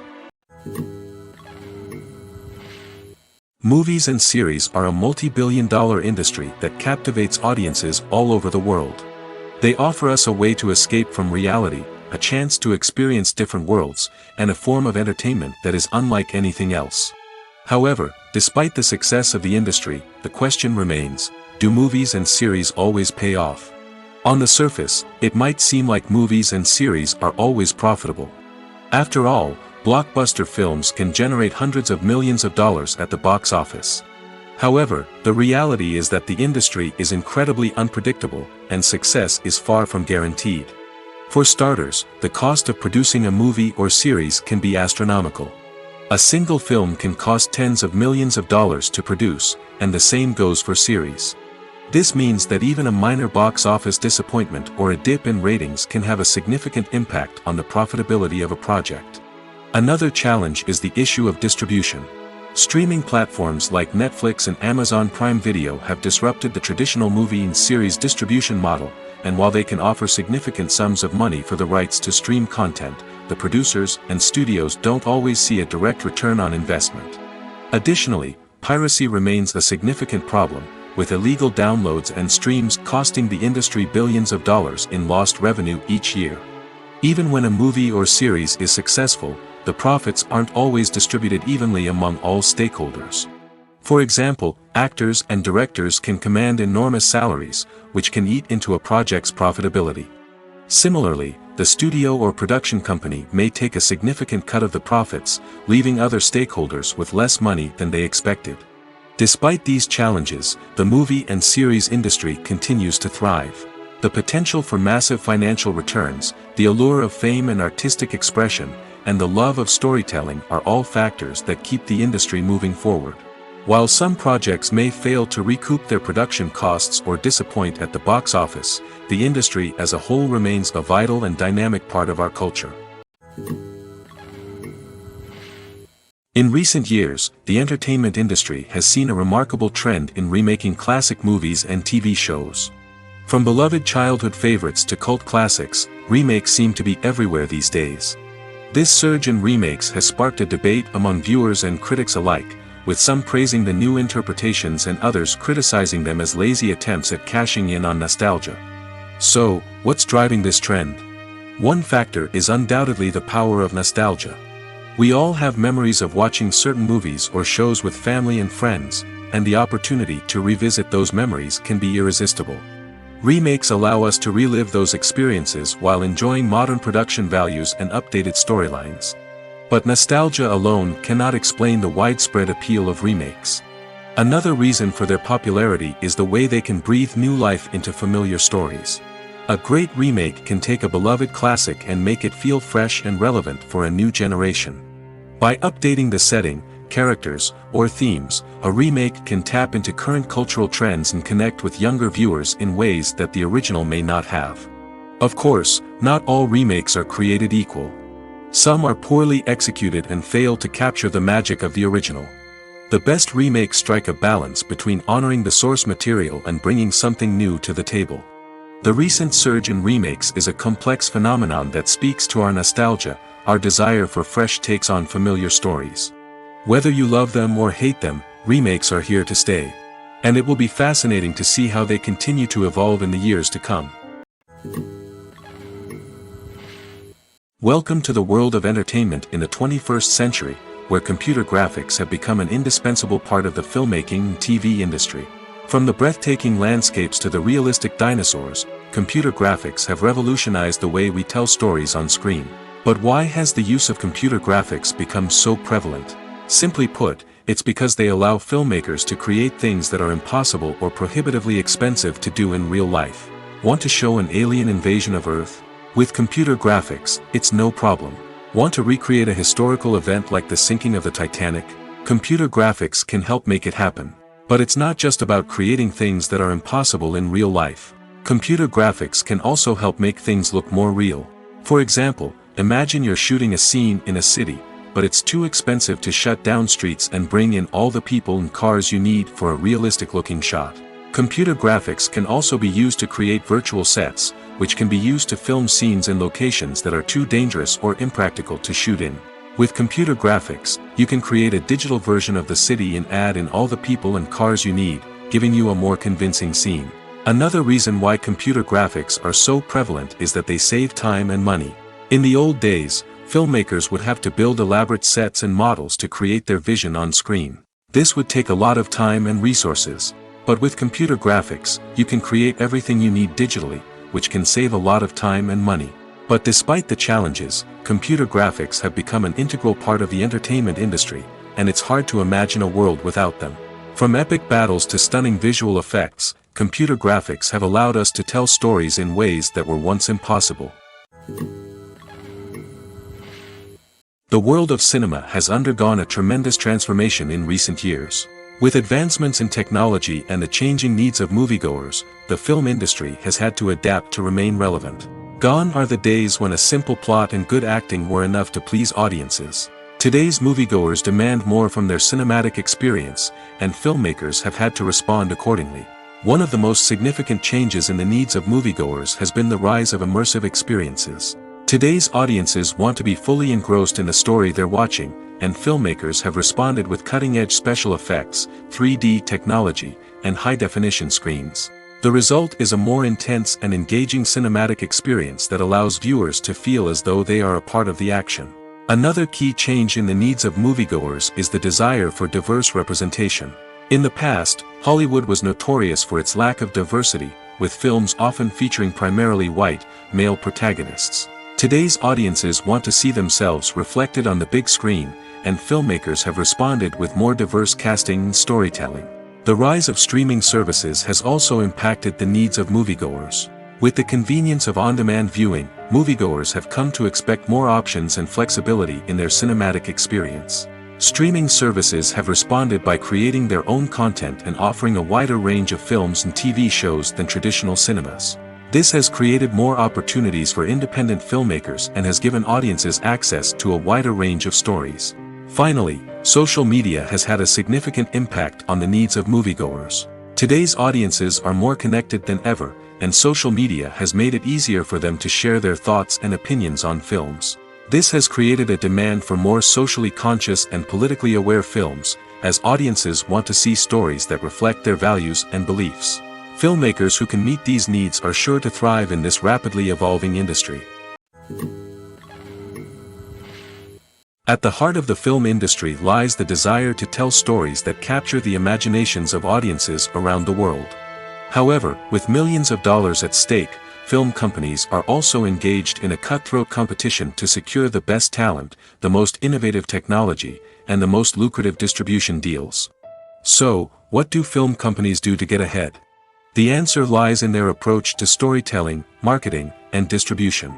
[SPEAKER 1] Movies and series are a multi-billion-dollar industry that captivates audiences all over the world. They offer us a way to escape from reality, a chance to experience different worlds, and a form of entertainment that is unlike anything else. However, despite the success of the industry, the question remains, do movies and series always pay off? On the surface, it might seem like movies and series are always profitable. After all, blockbuster films can generate hundreds of millions of dollars at the box office. However, the reality is that the industry is incredibly unpredictable, and success is far from guaranteed. For starters, the cost of producing a movie or series can be astronomical. A single film can cost tens of millions of dollars to produce, and the same goes for series. This means that even a minor box office disappointment or a dip in ratings can have a significant impact on the profitability of a project. Another challenge is the issue of distribution. Streaming platforms like Netflix and Amazon Prime Video have disrupted the traditional movie and series distribution model, and while they can offer significant sums of money for the rights to stream content, the producers and studios don't always see a direct return on investment. Additionally, piracy remains a significant problem, with illegal downloads and streams costing the industry billions of dollars in lost revenue each year. Even when a movie or series is successful, the profits aren't always distributed evenly among all stakeholders. For example, actors and directors can command enormous salaries, which can eat into a project's profitability. Similarly, the studio or production company may take a significant cut of the profits, leaving other stakeholders with less money than they expected. Despite these challenges, the movie and series industry continues to thrive. The potential for massive financial returns, the allure of fame and artistic expression, and the love of storytelling are all factors that keep the industry moving forward. While some projects may fail to recoup their production costs or disappoint at the box office, the industry as a whole remains a vital and dynamic part of our culture. In recent years, the entertainment industry has seen a remarkable trend in remaking classic movies and TV shows. From beloved childhood favorites to cult classics, remakes seem to be everywhere these days. This surge in remakes has sparked a debate among viewers and critics alike, with some praising the new interpretations and others criticizing them as lazy attempts at cashing in on nostalgia. So, what's driving this trend? One factor is undoubtedly the power of nostalgia. We all have memories of watching certain movies or shows with family and friends, and the opportunity to revisit those memories can be irresistible. Remakes allow us to relive those experiences while enjoying modern production values and updated storylines. But nostalgia alone cannot explain the widespread appeal of remakes. Another reason for their popularity is the way they can breathe new life into familiar stories. A great remake can take a beloved classic and make it feel fresh and relevant for a new generation. By updating the setting, characters, or themes, a remake can tap into current cultural trends and connect with younger viewers in ways that the original may not have. Of course, not all remakes are created equal. Some are poorly executed and fail to capture the magic of the original. The best remakes strike a balance between honoring the source material and bringing something new to the table. The recent surge in remakes is a complex phenomenon that speaks to our nostalgia, our desire for fresh takes on familiar stories. Whether you love them or hate them, remakes are here to stay. And it will be fascinating to see how they continue to evolve in the years to come. Welcome to the world of entertainment in the 21st century, where computer graphics have become an indispensable part of the filmmaking and TV industry. From the breathtaking landscapes to the realistic dinosaurs, computer graphics have revolutionized the way we tell stories on screen. But why has the use of computer graphics become so prevalent? Simply put, it's because they allow filmmakers to create things that are impossible or prohibitively expensive to do in real life. Want to show an alien invasion of Earth? With computer graphics, it's no problem. Want to recreate a historical event like the sinking of the Titanic? Computer graphics can help make it happen. But it's not just about creating things that are impossible in real life. Computer graphics can also help make things look more real. For example, imagine you're shooting a scene in a city, but it's too expensive to shut down streets and bring in all the people and cars you need for a realistic-looking shot. Computer graphics can also be used to create virtual sets, which can be used to film scenes in locations that are too dangerous or impractical to shoot in. With computer graphics, you can create a digital version of the city and add in all the people and cars you need, giving you a more convincing scene. Another reason why computer graphics are so prevalent is that they save time and money. In the old days, filmmakers would have to build elaborate sets and models to create their vision on screen. This would take a lot of time and resources. But with computer graphics, you can create everything you need digitally, which can save a lot of time and money. But despite the challenges, computer graphics have become an integral part of the entertainment industry, and it's hard to imagine a world without them. From epic battles to stunning visual effects, computer graphics have allowed us to tell stories in ways that were once impossible. The world of cinema has undergone a tremendous transformation in recent years. With advancements in technology and the changing needs of moviegoers, the film industry has had to adapt to remain relevant. Gone are the days when a simple plot and good acting were enough to please audiences. Today's moviegoers demand more from their cinematic experience, and filmmakers have had to respond accordingly. One of the most significant changes in the needs of moviegoers has been the rise of immersive experiences. Today's audiences want to be fully engrossed in the story they're watching, and filmmakers have responded with cutting-edge special effects, 3D technology, and high-definition screens. The result is a more intense and engaging cinematic experience that allows viewers to feel as though they are a part of the action. Another key change in the needs of moviegoers is the desire for diverse representation. In the past, Hollywood was notorious for its lack of diversity, with films often featuring primarily white, male protagonists. Today's audiences want to see themselves reflected on the big screen, and filmmakers have responded with more diverse casting and storytelling. The rise of streaming services has also impacted the needs of moviegoers. With the convenience of on-demand viewing, moviegoers have come to expect more options and flexibility in their cinematic experience. Streaming services have responded by creating their own content and offering a wider range of films and TV shows than traditional cinemas. This has created more opportunities for independent filmmakers and has given audiences access to a wider range of stories. Finally, social media has had a significant impact on the needs of moviegoers. Today's audiences are more connected than ever, and social media has made it easier for them to share their thoughts and opinions on films. This has created a demand for more socially conscious and politically aware films, as audiences want to see stories that reflect their values and beliefs. Filmmakers who can meet these needs are sure to thrive in this rapidly evolving industry. At the heart of the film industry lies the desire to tell stories that capture the imaginations of audiences around the world. However, with millions of dollars at stake, film companies are also engaged in a cutthroat competition to secure the best talent, the most innovative technology, and the most lucrative distribution deals. So, what do film companies do to get ahead? The answer lies in their approach to storytelling, marketing, and distribution.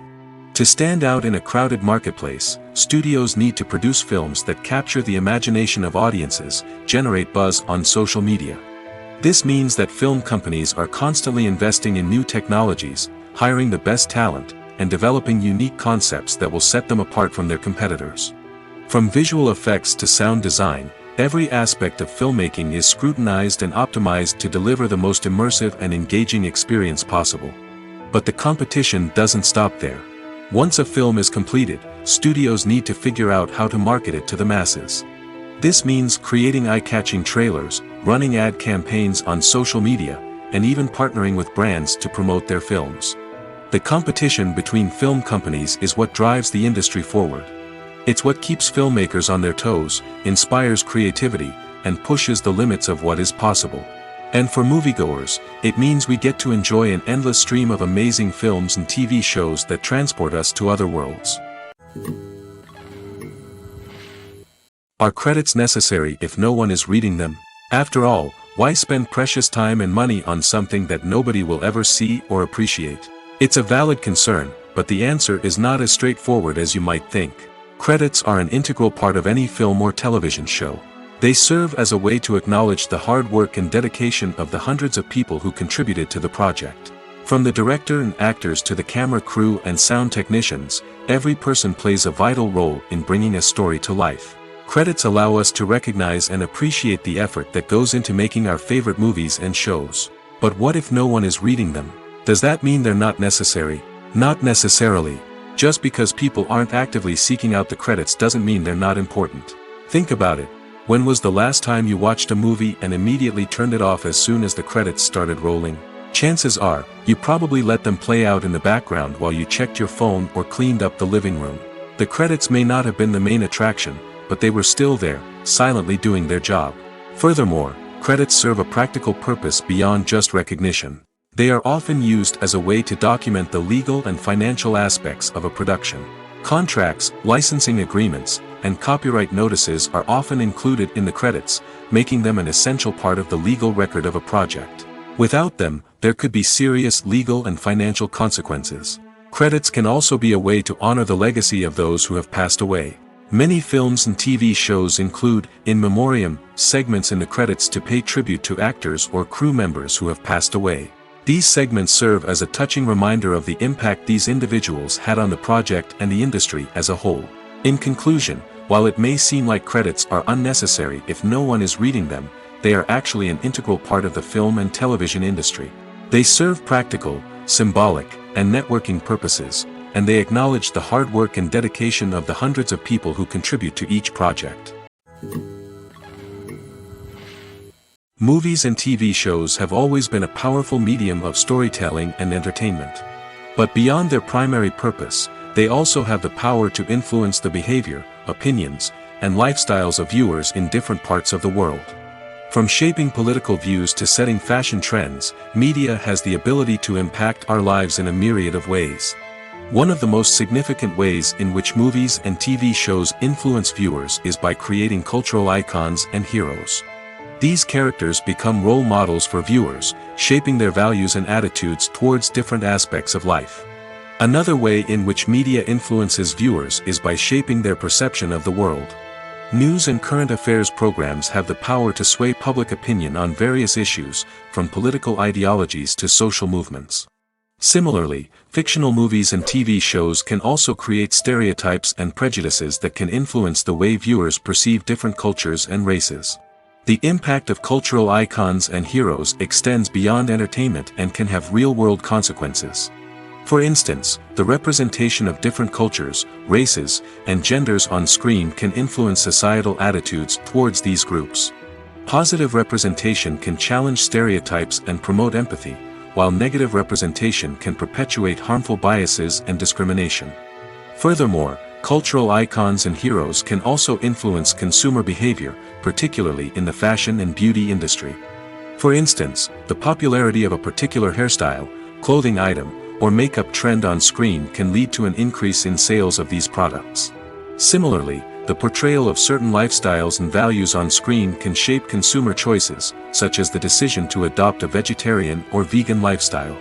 [SPEAKER 1] To stand out in a crowded marketplace, studios need to produce films that capture the imagination of audiences, generate buzz on social media. This means that film companies are constantly investing in new technologies, hiring the best talent, and developing unique concepts that will set them apart from their competitors. From visual effects to sound design, every aspect of filmmaking is scrutinized and optimized to deliver the most immersive and engaging experience possible. But the competition doesn't stop there. Once a film is completed, studios need to figure out how to market it to the masses. This means creating eye-catching trailers, running ad campaigns on social media, and even partnering with brands to promote their films. The competition between film companies is what drives the industry forward. It's what keeps filmmakers on their toes, inspires creativity, and pushes the limits of what is possible. And for moviegoers, it means we get to enjoy an endless stream of amazing films and TV shows that transport us to other worlds. Are credits necessary if no one is reading them? After all, why spend precious time and money on something that nobody will ever see or appreciate? It's a valid concern, but the answer is not as straightforward as you might think. Credits are an integral part of any film or television show. They serve as a way to acknowledge the hard work and dedication of the hundreds of people who contributed to the project. From the director and actors to the camera crew and sound technicians, every person plays a vital role in bringing a story to life. Credits allow us to recognize and appreciate the effort that goes into making our favorite movies and shows. But what if no one is reading them? Does that mean they're not necessary? Not necessarily. Just because people aren't actively seeking out the credits doesn't mean they're not important. Think about it. When was the last time you watched a movie and immediately turned it off as soon as the credits started rolling? Chances are, you probably let them play out in the background while you checked your phone or cleaned up the living room. The credits may not have been the main attraction, but they were still there, silently doing their job. Furthermore, credits serve a practical purpose beyond just recognition. They are often used as a way to document the legal and financial aspects of a production. Contracts, licensing agreements, and copyright notices are often included in the credits, making them an essential part of the legal record of a project. Without them, there could be serious legal and financial consequences. Credits can also be a way to honor the legacy of those who have passed away. Many films and TV shows include, in memoriam, segments in the credits to pay tribute to actors or crew members who have passed away. These segments serve as a touching reminder of the impact these individuals had on the project and the industry as a whole. In conclusion, while it may seem like credits are unnecessary if no one is reading them, they are actually an integral part of the film and television industry. They serve practical, symbolic, and networking purposes, and they acknowledge the hard work and dedication of the hundreds of people who contribute to each project. Movies and TV shows have always been a powerful medium of storytelling and entertainment. But beyond their primary purpose, they also have the power to influence the behavior, opinions, and lifestyles of viewers in different parts of the world. From shaping political views to setting fashion trends, media has the ability to impact our lives in a myriad of ways. One of the most significant ways in which movies and TV shows influence viewers is by creating cultural icons and heroes. These characters become role models for viewers, shaping their values and attitudes towards different aspects of life. Another way in which media influences viewers is by shaping their perception of the world. News and current affairs programs have the power to sway public opinion on various issues, from political ideologies to social movements. Similarly, fictional movies and TV shows can also create stereotypes and prejudices that can influence the way viewers perceive different cultures and races. The impact of cultural icons and heroes extends beyond entertainment and can have real-world consequences. For instance, the representation of different cultures, races, and genders on screen can influence societal attitudes towards these groups. Positive representation can challenge stereotypes and promote empathy, while negative representation can perpetuate harmful biases and discrimination. Furthermore, cultural icons and heroes can also influence consumer behavior, particularly in the fashion and beauty industry. For instance, the popularity of a particular hairstyle, clothing item, or makeup trend on screen can lead to an increase in sales of these products. Similarly, the portrayal of certain lifestyles and values on screen can shape consumer choices, such as the decision to adopt a vegetarian or vegan lifestyle.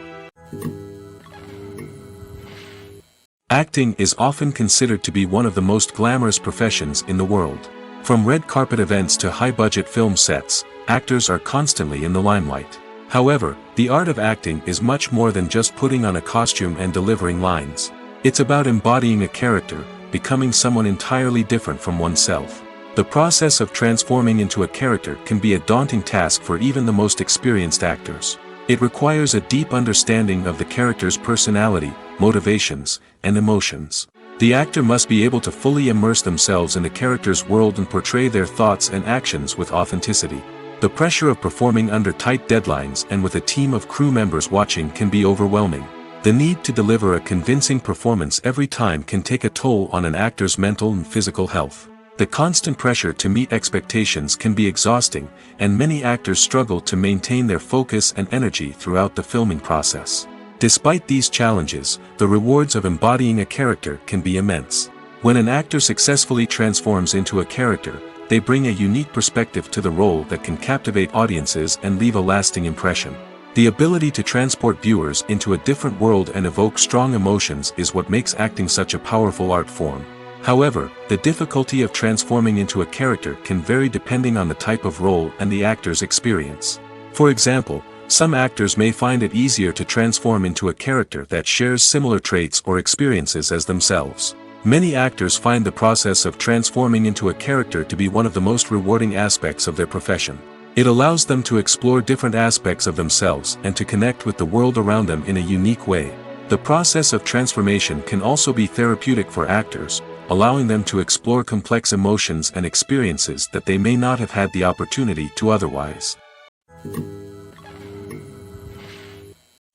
[SPEAKER 1] Acting is often considered to be one of the most glamorous professions in the world. From red carpet events to high-budget film sets, actors are constantly in the limelight. However, the art of acting is much more than just putting on a costume and delivering lines. It's about embodying a character, becoming someone entirely different from oneself. The process of transforming into a character can be a daunting task for even the most experienced actors. It requires a deep understanding of the character's personality, motivations, and emotions. The actor must be able to fully immerse themselves in the character's world and portray their thoughts and actions with authenticity. The pressure of performing under tight deadlines and with a team of crew members watching can be overwhelming. The need to deliver a convincing performance every time can take a toll on an actor's mental and physical health. The constant pressure to meet expectations can be exhausting, and many actors struggle to maintain their focus and energy throughout the filming process. Despite these challenges, the rewards of embodying a character can be immense. When an actor successfully transforms into a character, they bring a unique perspective to the role that can captivate audiences and leave a lasting impression. The ability to transport viewers into a different world and evoke strong emotions is what makes acting such a powerful art form. However, the difficulty of transforming into a character can vary depending on the type of role and the actor's experience. For example, some actors may find it easier to transform into a character that shares similar traits or experiences as themselves. Many actors find the process of transforming into a character to be one of the most rewarding aspects of their profession. It allows them to explore different aspects of themselves and to connect with the world around them in a unique way. The process of transformation can also be therapeutic for actors, allowing them to explore complex emotions and experiences that they may not have had the opportunity to otherwise.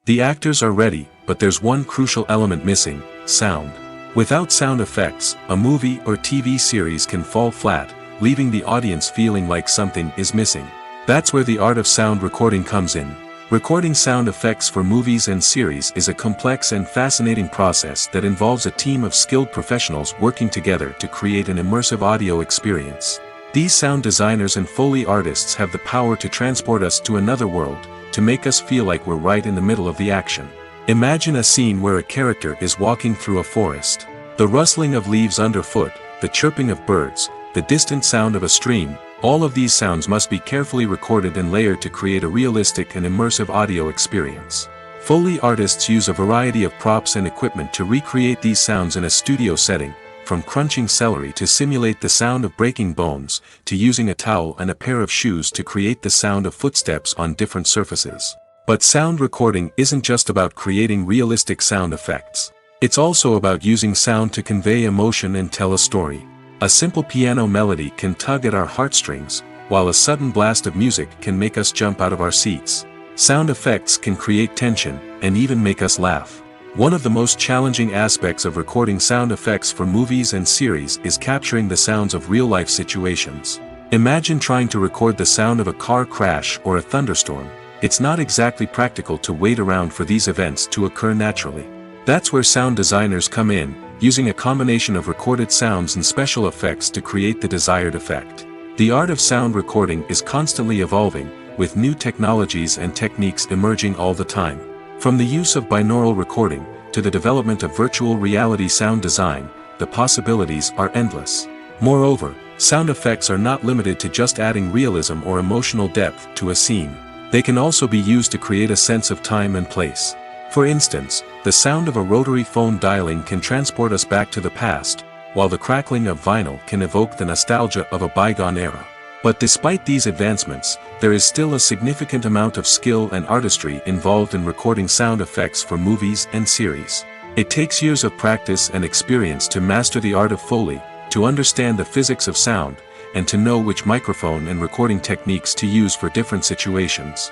[SPEAKER 1] The actors are ready, but there's one crucial element missing: sound. Without sound effects, a movie or TV series can fall flat, leaving the audience feeling like something is missing. That's where the art of sound recording comes in. Recording sound effects for movies and series is a complex and fascinating process that involves a team of skilled professionals working together to create an immersive audio experience. These sound designers and Foley artists have the power to transport us to another world, to make us feel like we're right in the middle of the action. Imagine a scene where a character is walking through a forest. The rustling of leaves underfoot, the chirping of birds, the distant sound of a stream, all of these sounds must be carefully recorded and layered to create a realistic and immersive audio experience. Foley artists use a variety of props and equipment to recreate these sounds in a studio setting, from crunching celery to simulate the sound of breaking bones, to using a towel and a pair of shoes to create the sound of footsteps on different surfaces. But sound recording isn't just about creating realistic sound effects. It's also about using sound to convey emotion and tell a story. A simple piano melody can tug at our heartstrings, while a sudden blast of music can make us jump out of our seats. Sound effects can create tension, and even make us laugh. One of the most challenging aspects of recording sound effects for movies and series is capturing the sounds of real-life situations. Imagine trying to record the sound of a car crash or a thunderstorm. It's not exactly practical to wait around for these events to occur naturally. That's where sound designers come in, using a combination of recorded sounds and special effects to create the desired effect. The art of sound recording is constantly evolving, with new technologies and techniques emerging all the time. From the use of binaural recording, to the development of virtual reality sound design, the possibilities are endless. Moreover, sound effects are not limited to just adding realism or emotional depth to a scene. They can also be used to create a sense of time and place. For instance, the sound of a rotary phone dialing can transport us back to the past, while the crackling of vinyl can evoke the nostalgia of a bygone era. But despite these advancements, there is still a significant amount of skill and artistry involved in recording sound effects for movies and series. It takes years of practice and experience to master the art of Foley, to understand the physics of sound, and to know which microphone and recording techniques to use for different situations.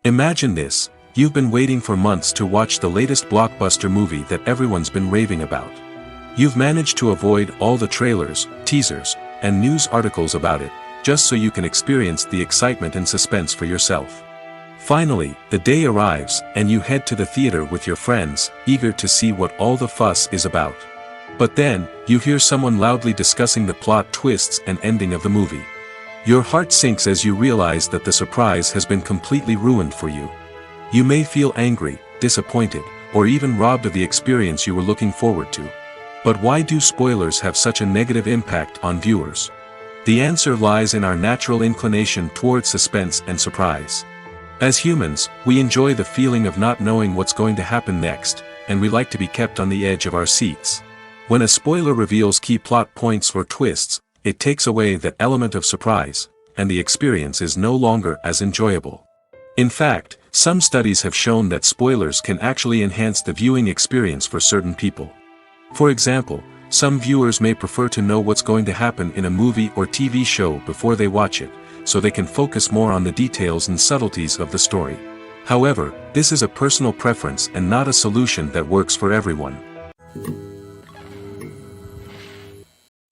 [SPEAKER 1] Imagine this: you've been waiting for months to watch the latest blockbuster movie that everyone's been raving about. You've managed to avoid all the trailers, teasers, and news articles about it, just so you can experience the excitement and suspense for yourself. Finally, the day arrives, and you head to the theater with your friends, eager to see what all the fuss is about. But then, you hear someone loudly discussing the plot twists and ending of the movie. Your heart sinks as you realize that the surprise has been completely ruined for you. You may feel angry, disappointed, or even robbed of the experience you were looking forward to. But why do spoilers have such a negative impact on viewers? The answer lies in our natural inclination toward suspense and surprise. As humans, we enjoy the feeling of not knowing what's going to happen next, and we like to be kept on the edge of our seats. When a spoiler reveals key plot points or twists, it takes away that element of surprise, and the experience is no longer as enjoyable. In fact, some studies have shown that spoilers can actually enhance the viewing experience for certain people. For example, some viewers may prefer to know what's going to happen in a movie or TV show before they watch it, so they can focus more on the details and subtleties of the story. However, this is a personal preference and not a solution that works for everyone.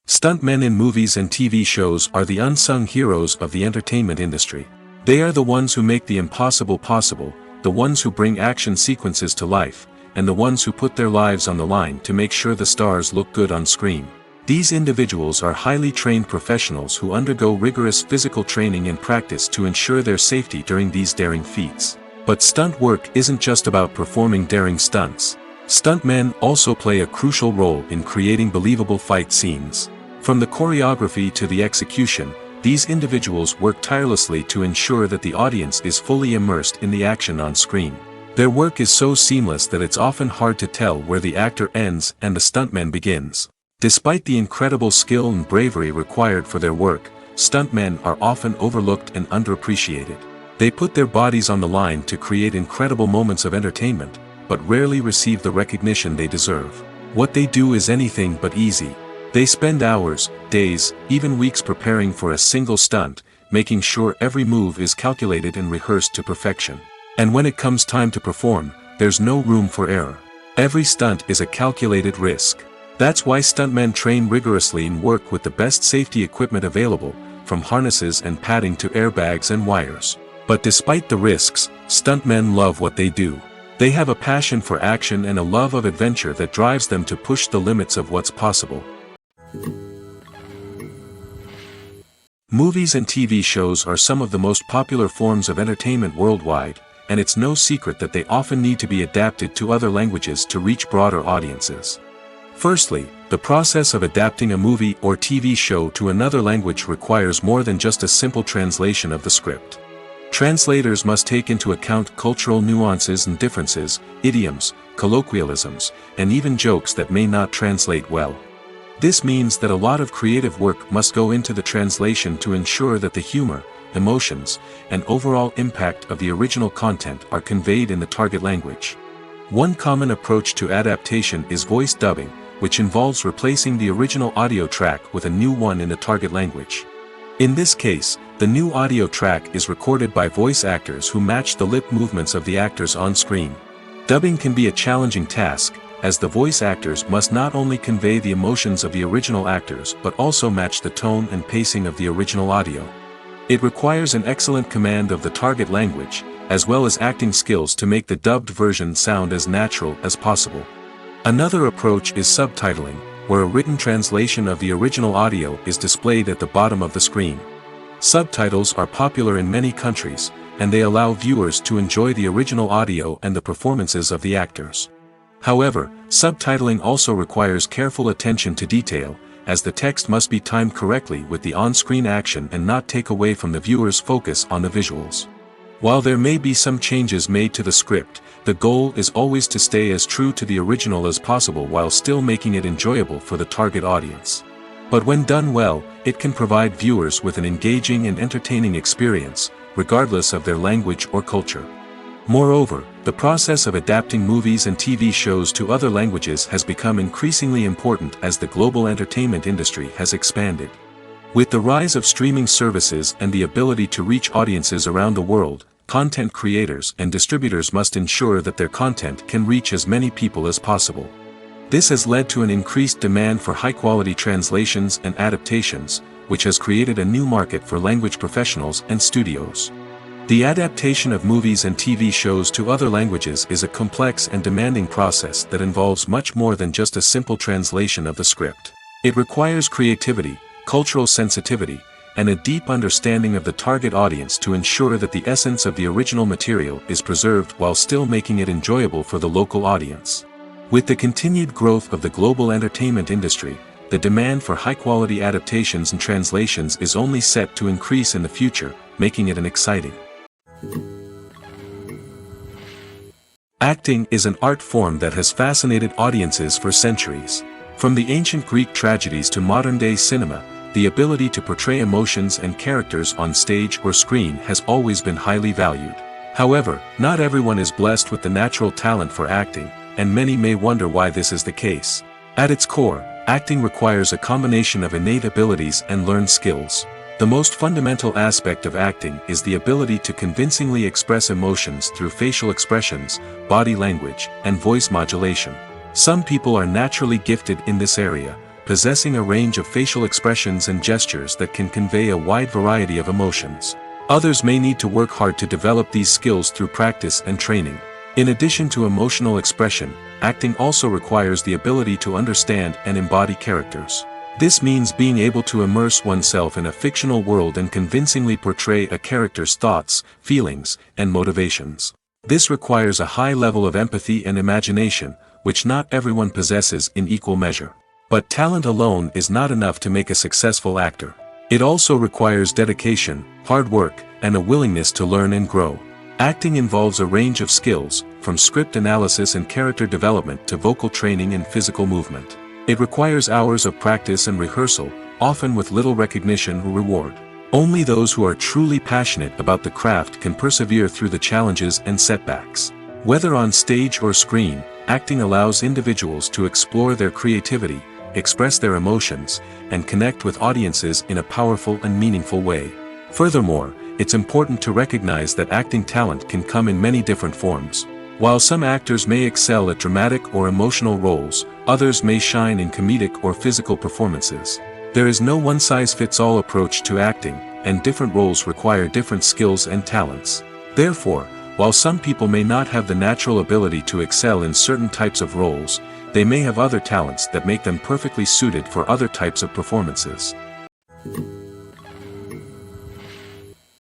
[SPEAKER 1] Stuntmen in movies and TV shows are the unsung heroes of the entertainment industry. They are the ones who make the impossible possible, the ones who bring action sequences to life, and the ones who put their lives on the line to make sure the stars look good on screen. These individuals are highly trained professionals who undergo rigorous physical training and practice to ensure their safety during these daring feats. But stunt work isn't just about performing daring stunts. Stuntmen also play a crucial role in creating believable fight scenes. From the choreography to the execution, these individuals work tirelessly to ensure that the audience is fully immersed in the action on screen. Their work is so seamless that it's often hard to tell where the actor ends and the stuntman begins. Despite the incredible skill and bravery required for their work, stuntmen are often overlooked and underappreciated. They put their bodies on the line to create incredible moments of entertainment, but rarely receive the recognition they deserve. What they do is anything but easy. They spend hours, days, even weeks preparing for a single stunt, making sure every move is calculated and rehearsed to perfection. And when it comes time to perform, there's no room for error. Every stunt is a calculated risk. That's why stuntmen train rigorously and work with the best safety equipment available, from harnesses and padding to airbags and wires. But despite the risks, stuntmen love what they do. They have a passion for action and a love of adventure that drives them to push the limits of what's possible. Movies and TV shows are some of the most popular forms of entertainment worldwide, and it's no secret that they often need to be adapted to other languages to reach broader audiences. Firstly, the process of adapting a movie or TV show to another language requires more than just a simple translation of the script. Translators must take into account cultural nuances and differences, idioms, colloquialisms, and even jokes that may not translate well. This means that a lot of creative work must go into the translation to ensure that the humor, emotions, and overall impact of the original content are conveyed in the target language. One common approach to adaptation is voice dubbing, which involves replacing the original audio track with a new one in the target language. In this case, the new audio track is recorded by voice actors who match the lip movements of the actors on screen. Dubbing can be a challenging task, as the voice actors must not only convey the emotions of the original actors but also match the tone and pacing of the original audio. It requires an excellent command of the target language, as well as acting skills to make the dubbed version sound as natural as possible. Another approach is subtitling, where a written translation of the original audio is displayed at the bottom of the screen. Subtitles are popular in many countries, and they allow viewers to enjoy the original audio and the performances of the actors. However, subtitling also requires careful attention to detail, as the text must be timed correctly with the on-screen action and not take away from the viewer's focus on the visuals. While there may be some changes made to the script, the goal is always to stay as true to the original as possible while still making it enjoyable for the target audience. But when done well, it can provide viewers with an engaging and entertaining experience, regardless of their language or culture. Moreover, the process of adapting movies and TV shows to other languages has become increasingly important as the global entertainment industry has expanded. With the rise of streaming services and the ability to reach audiences around the world, content creators and distributors must ensure that their content can reach as many people as possible. This has led to an increased demand for high-quality translations and adaptations, which has created a new market for language professionals and studios. The adaptation of movies and TV shows to other languages is a complex and demanding process that involves much more than just a simple translation of the script. It requires creativity, cultural sensitivity, and a deep understanding of the target audience to ensure that the essence of the original material is preserved while still making it enjoyable for the local audience. With the continued growth of the global entertainment industry, the demand for high-quality adaptations and translations is only set to increase in the future, making it an exciting. Acting is an art form that has fascinated audiences for centuries. From the ancient Greek tragedies to modern-day cinema, the ability to portray emotions and characters on stage or screen has always been highly valued. However, not everyone is blessed with the natural talent for acting, and many may wonder why this is the case. At its core, acting requires a combination of innate abilities and learned skills. The most fundamental aspect of acting is the ability to convincingly express emotions through facial expressions, body language, and voice modulation. Some people are naturally gifted in this area, possessing a range of facial expressions and gestures that can convey a wide variety of emotions. Others may need to work hard to develop these skills through practice and training. In addition to emotional expression, acting also requires the ability to understand and embody characters. This means being able to immerse oneself in a fictional world and convincingly portray a character's thoughts, feelings, and motivations. This requires a high level of empathy and imagination, which not everyone possesses in equal measure. But talent alone is not enough to make a successful actor. It also requires dedication, hard work, and a willingness to learn and grow. Acting involves a range of skills, from script analysis and character development to vocal training and physical movement. It requires hours of practice and rehearsal, often with little recognition or reward. Only those who are truly passionate about the craft can persevere through the challenges and setbacks. Whether on stage or screen, acting allows individuals to explore their creativity, express their emotions, and connect with audiences in a powerful and meaningful way. Furthermore, it's important to recognize that acting talent can come in many different forms. While some actors may excel at dramatic or emotional roles, others may shine in comedic or physical performances. There is no one-size-fits-all approach to acting, and different roles require different skills and talents. Therefore, while some people may not have the natural ability to excel in certain types of roles, they may have other talents that make them perfectly suited for other types of performances.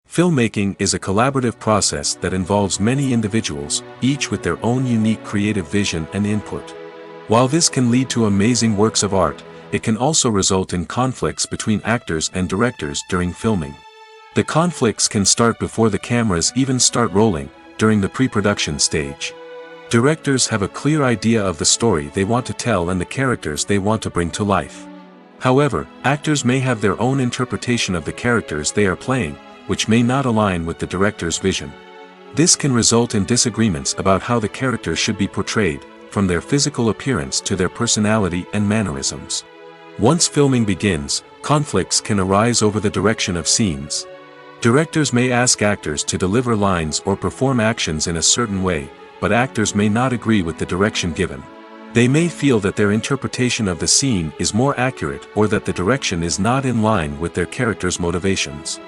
[SPEAKER 1] Filmmaking is a collaborative process that involves many individuals, each with their own unique creative vision and input. While this can lead to amazing works of art, it can also result in conflicts between actors and directors during filming. The conflicts can start before the cameras even start rolling, during the pre-production stage. Directors have a clear idea of the story they want to tell and the characters they want to bring to life. However, actors may have their own interpretation of the characters they are playing, which may not align with the director's vision. This can result in disagreements about how the character should be portrayed, from their physical appearance to their personality and mannerisms. Once filming begins, conflicts can arise over the direction of scenes. Directors may ask actors to deliver lines or perform actions in a certain way, but actors may not agree with the direction given. They may feel that their interpretation of the scene is more accurate or that the direction is not in line with their character's motivations.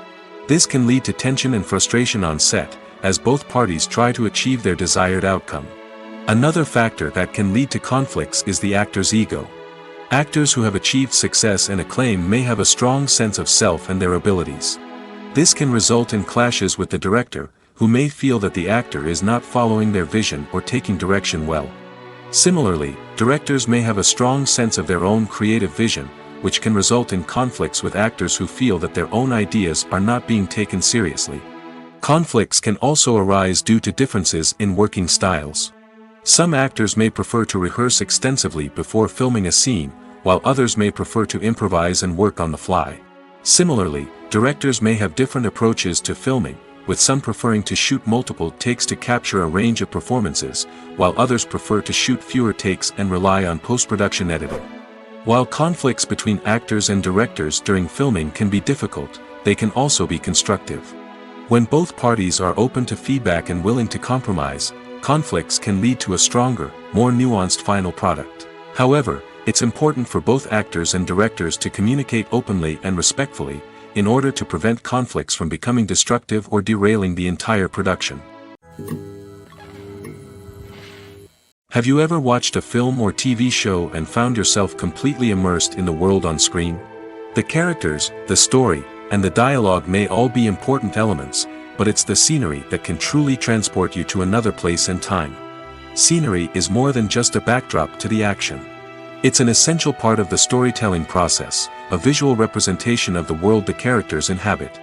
[SPEAKER 1] This can lead to tension and frustration on set, as both parties try to achieve their desired outcome. Another factor that can lead to conflicts is the actor's ego. Actors who have achieved success and acclaim may have a strong sense of self and their abilities. This can result in clashes with the director, who may feel that the actor is not following their vision or taking direction well. Similarly, directors may have a strong sense of their own creative vision, which can result in conflicts with actors who feel that their own ideas are not being taken seriously. Conflicts can also arise due to differences in working styles. Some actors may prefer to rehearse extensively before filming a scene, while others may prefer to improvise and work on the fly. Similarly, directors may have different approaches to filming, with some preferring to shoot multiple takes to capture a range of performances, while others prefer to shoot fewer takes and rely on post-production editing. While conflicts between actors and directors during filming can be difficult, they can also be constructive. When both parties are open to feedback and willing to compromise, conflicts can lead to a stronger, more nuanced final product. However, it's important for both actors and directors to communicate openly and respectfully, in order to prevent conflicts from becoming destructive or derailing the entire production. Have you ever watched a film or TV show and found yourself completely immersed in the world on screen? The characters, the story, and the dialogue may all be important elements, but it's the scenery that can truly transport you to another place and time. Scenery is more than just a backdrop to the action. It's an essential part of the storytelling process, a visual representation of the world the characters inhabit.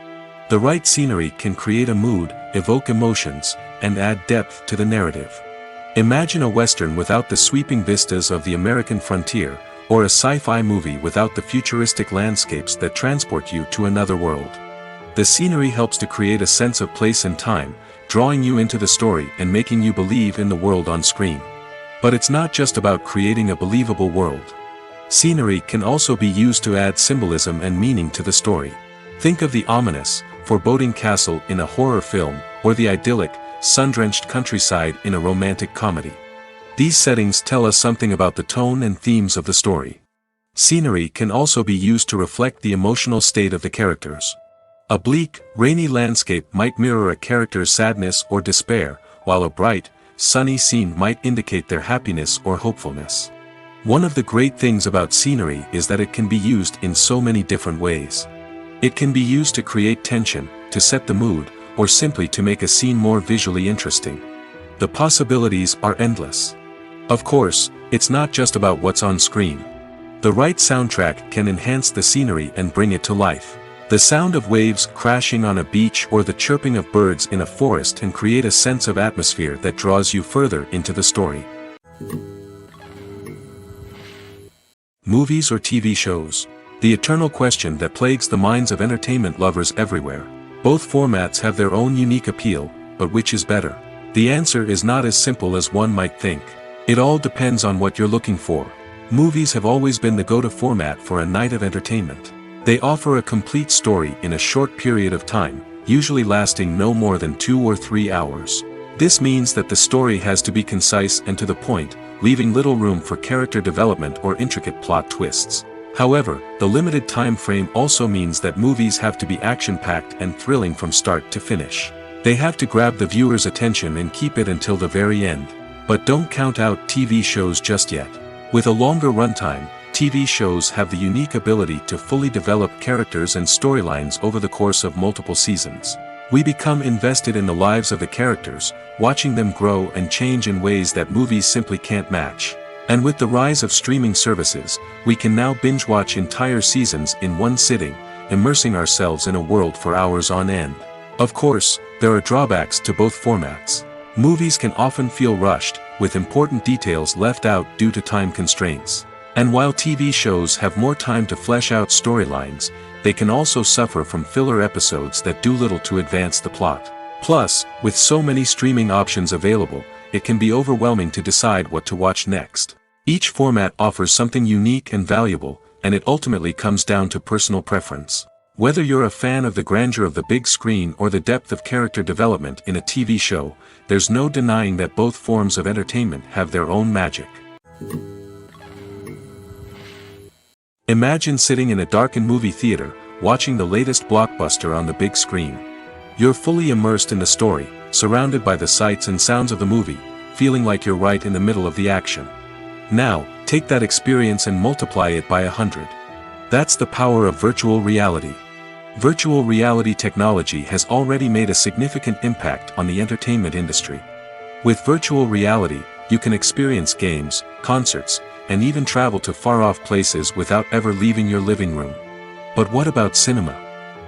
[SPEAKER 1] The right scenery can create a mood, evoke emotions, and add depth to the narrative. Imagine a Western without the sweeping vistas of the American frontier, or a sci-fi movie without the futuristic landscapes that transport you to another world. The scenery helps to create a sense of place and time, drawing you into the story and making you believe in the world on screen. But it's not just about creating a believable world. Scenery can also be used to add symbolism and meaning to the story. Think of the ominous, foreboding castle in a horror film, or the idyllic, sun-drenched countryside in a romantic comedy. These settings tell us something about the tone and themes of the story. Scenery can also be used to reflect the emotional state of the characters. A bleak, rainy landscape might mirror a character's sadness or despair, while a bright, sunny scene might indicate their happiness or hopefulness. One of the great things about scenery is that it can be used in so many different ways. It can be used to create tension, to set the mood, or simply to make a scene more visually interesting. The possibilities are endless. Of course, it's not just about what's on screen. The right soundtrack can enhance the scenery and bring it to life. The sound of waves crashing on a beach or the chirping of birds in a forest can create a sense of atmosphere that draws you further into the story. Movies or TV shows? The eternal question that plagues the minds of entertainment lovers everywhere. Both formats have their own unique appeal, but which is better? The answer is not as simple as one might think. It all depends on what you're looking for. Movies have always been the go-to format for a night of entertainment. They offer a complete story in a short period of time, usually lasting no more than 2 or 3 hours. This means that the story has to be concise and to the point, leaving little room for character development or intricate plot twists. However, the limited time frame also means that movies have to be action-packed and thrilling from start to finish. They have to grab the viewer's attention and keep it until the very end. But don't count out TV shows just yet. With a longer runtime, TV shows have the unique ability to fully develop characters and storylines over the course of multiple seasons. We become invested in the lives of the characters, watching them grow and change in ways that movies simply can't match. And with the rise of streaming services, we can now binge-watch entire seasons in one sitting, immersing ourselves in a world for hours on end. Of course, there are drawbacks to both formats. Movies can often feel rushed, with important details left out due to time constraints. And while TV shows have more time to flesh out storylines, they can also suffer from filler episodes that do little to advance the plot. Plus, with so many streaming options available, it can be overwhelming to decide what to watch next. Each format offers something unique and valuable, and it ultimately comes down to personal preference. Whether you're a fan of the grandeur of the big screen or the depth of character development in a TV show, there's no denying that both forms of entertainment have their own magic. Imagine sitting in a darkened movie theater, watching the latest blockbuster on the big screen. You're fully immersed in the story, surrounded by the sights and sounds of the movie, feeling like you're right in the middle of the action. Now, take that experience and multiply it by 100. That's the power of virtual reality. Virtual reality technology has already made a significant impact on the entertainment industry. With virtual reality, you can experience games, concerts, and even travel to far-off places without ever leaving your living room. But what about cinema?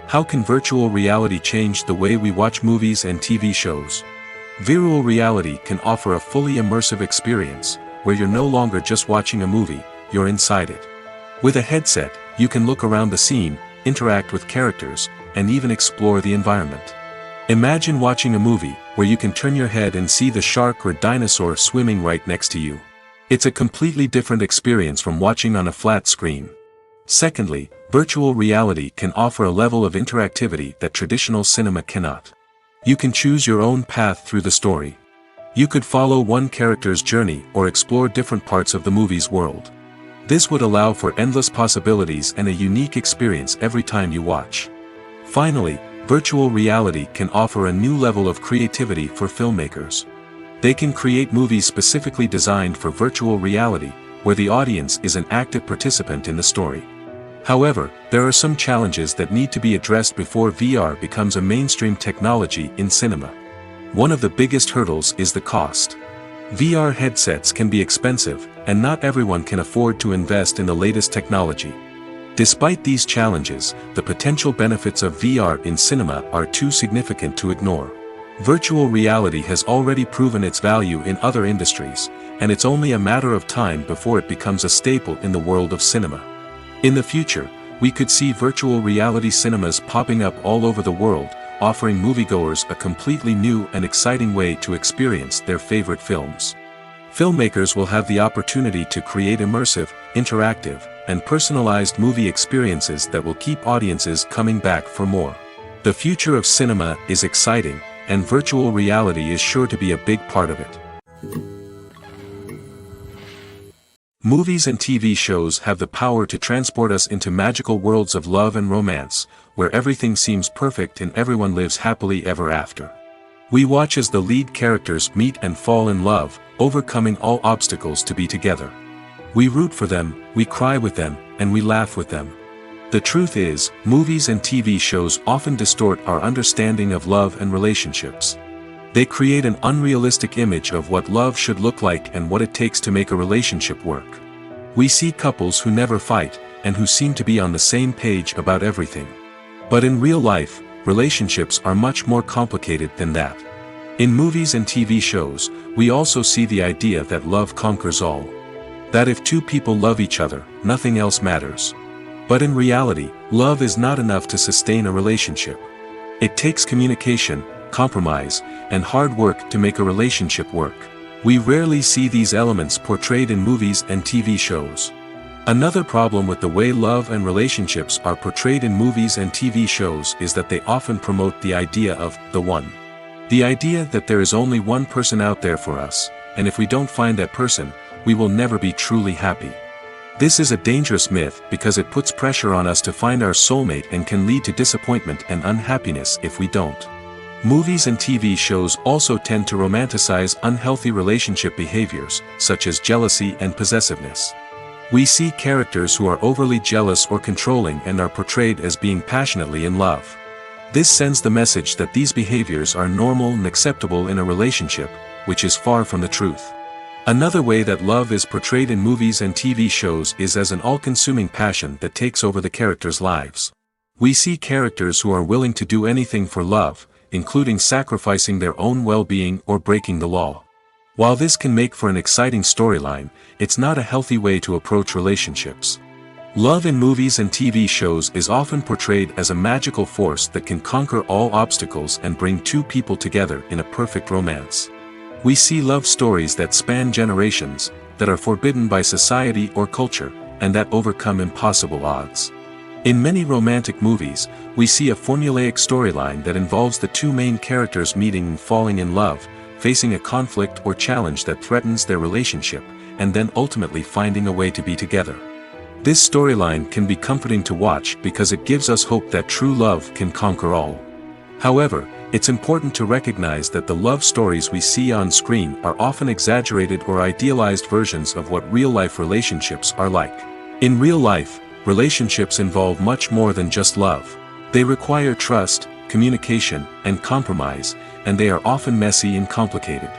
[SPEAKER 1] How can virtual reality change the way we watch movies and TV shows? Virtual reality can offer a fully immersive experience, where you're no longer just watching a movie, you're inside it. With a headset, you can look around the scene, interact with characters, and even explore the environment. Imagine watching a movie where you can turn your head and see the shark or dinosaur swimming right next to you. It's a completely different experience from watching on a flat screen. Secondly, virtual reality can offer a level of interactivity that traditional cinema cannot. You can choose your own path through the story. You could follow one character's journey or explore different parts of the movie's world. This would allow for endless possibilities and a unique experience every time you watch. Finally, virtual reality can offer a new level of creativity for filmmakers. They can create movies specifically designed for virtual reality, where the audience is an active participant in the story. However, there are some challenges that need to be addressed before VR becomes a mainstream technology in cinema. One of the biggest hurdles is the cost. VR headsets can be expensive, and not everyone can afford to invest in the latest technology. Despite these challenges, the potential benefits of VR in cinema are too significant to ignore. Virtual reality has already proven its value in other industries, and it's only a matter of time before it becomes a staple in the world of cinema. In the future, we could see virtual reality cinemas popping up all over the world, offering moviegoers a completely new and exciting way to experience their favorite films. Filmmakers will have the opportunity to create immersive, interactive, and personalized movie experiences that will keep audiences coming back for more. The future of cinema is exciting, and virtual reality is sure to be a big part of it. Movies and TV shows have the power to transport us into magical worlds of love and romance, where everything seems perfect and everyone lives happily ever after. We watch as the lead characters meet and fall in love, overcoming all obstacles to be together. We root for them, we cry with them, and we laugh with them. The truth is, movies and TV shows often distort our understanding of love and relationships. They create an unrealistic image of what love should look like and what it takes to make a relationship work. We see couples who never fight, and who seem to be on the same page about everything. But in real life, relationships are much more complicated than that. In movies and TV shows, we also see the idea that love conquers all. That if two people love each other, nothing else matters. But in reality, love is not enough to sustain a relationship. It takes communication, compromise, and hard work to make a relationship work. We rarely see these elements portrayed in movies and TV shows. Another problem with the way love and relationships are portrayed in movies and TV shows is that they often promote the idea of the one. The idea that there is only one person out there for us, and if we don't find that person, we will never be truly happy. This is a dangerous myth because it puts pressure on us to find our soulmate and can lead to disappointment and unhappiness if we don't. Movies and TV shows also tend to romanticize unhealthy relationship behaviors, such as jealousy and possessiveness. We see characters who are overly jealous or controlling and are portrayed as being passionately in love. This sends the message that these behaviors are normal and acceptable in a relationship, which is far from the truth. Another way that love is portrayed in movies and TV shows is as an all-consuming passion that takes over the characters' lives. We see characters who are willing to do anything for love, including sacrificing their own well-being or breaking the law. While this can make for an exciting storyline, it's not a healthy way to approach relationships. Love in movies and TV shows is often portrayed as a magical force that can conquer all obstacles and bring two people together in a perfect romance. We see love stories that span generations, that are forbidden by society or culture, and that overcome impossible odds. In many romantic movies, we see a formulaic storyline that involves the two main characters meeting and falling in love, facing a conflict or challenge that threatens their relationship, and then ultimately finding a way to be together. This storyline can be comforting to watch because it gives us hope that true love can conquer all. However, it's important to recognize that the love stories we see on screen are often exaggerated or idealized versions of what real-life relationships are like. In real life, relationships involve much more than just love. They require trust, communication, and compromise, and they are often messy and complicated.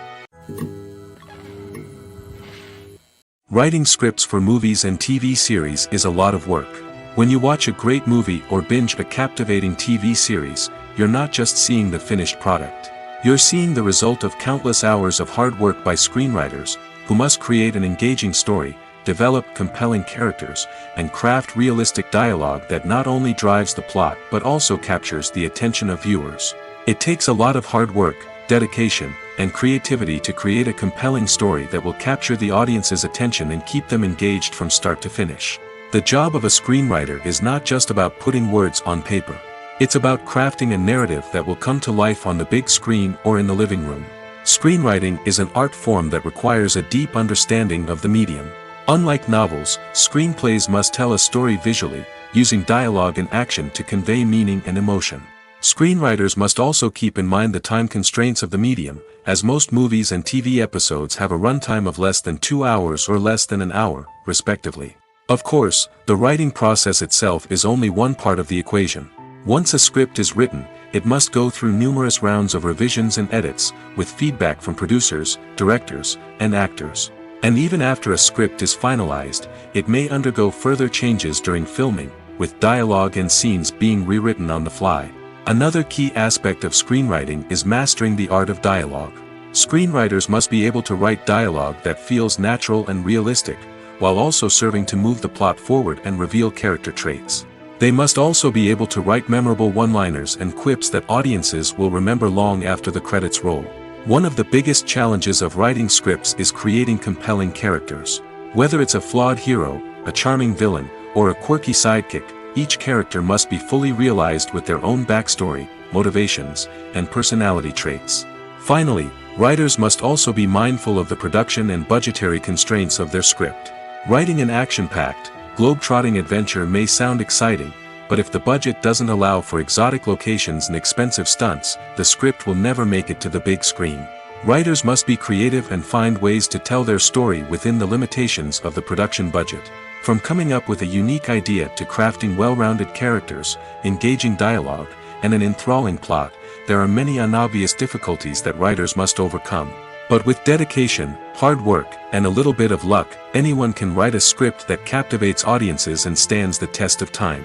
[SPEAKER 1] Writing scripts for movies and TV series is a lot of work. When you watch a great movie or binge a captivating TV series, you're not just seeing the finished product. You're seeing the result of countless hours of hard work by screenwriters, who must create an engaging story, develop compelling characters, and craft realistic dialogue that not only drives the plot but also captures the attention of viewers. It takes a lot of hard work, dedication, and creativity to create a compelling story that will capture the audience's attention and keep them engaged from start to finish. The job of a screenwriter is not just about putting words on paper. It's about crafting a narrative that will come to life on the big screen or in the living room. Screenwriting is an art form that requires a deep understanding of the medium. Unlike novels, screenplays must tell a story visually, using dialogue and action to convey meaning and emotion. Screenwriters must also keep in mind the time constraints of the medium, as most movies and TV episodes have a runtime of less than 2 hours or less than an hour, respectively. Of course, the writing process itself is only one part of the equation. Once a script is written, it must go through numerous rounds of revisions and edits, with feedback from producers, directors, and actors. And even after a script is finalized, it may undergo further changes during filming, with dialogue and scenes being rewritten on the fly. Another key aspect of screenwriting is mastering the art of dialogue. Screenwriters must be able to write dialogue that feels natural and realistic, while also serving to move the plot forward and reveal character traits. They must also be able to write memorable one-liners and quips that audiences will remember long after the credits roll. One of the biggest challenges of writing scripts is creating compelling characters. Whether it's a flawed hero, a charming villain, or a quirky sidekick, each character must be fully realized with their own backstory, motivations, and personality traits. Finally, writers must also be mindful of the production and budgetary constraints of their script. Writing an action-packed, globe-trotting adventure may sound exciting, but if the budget doesn't allow for exotic locations and expensive stunts, the script will never make it to the big screen. Writers must be creative and find ways to tell their story within the limitations of the production budget. From coming up with a unique idea to crafting well-rounded characters, engaging dialogue, and an enthralling plot, there are many unobvious difficulties that writers must overcome. But with dedication, hard work, and a little bit of luck, anyone can write a script that captivates audiences and stands the test of time.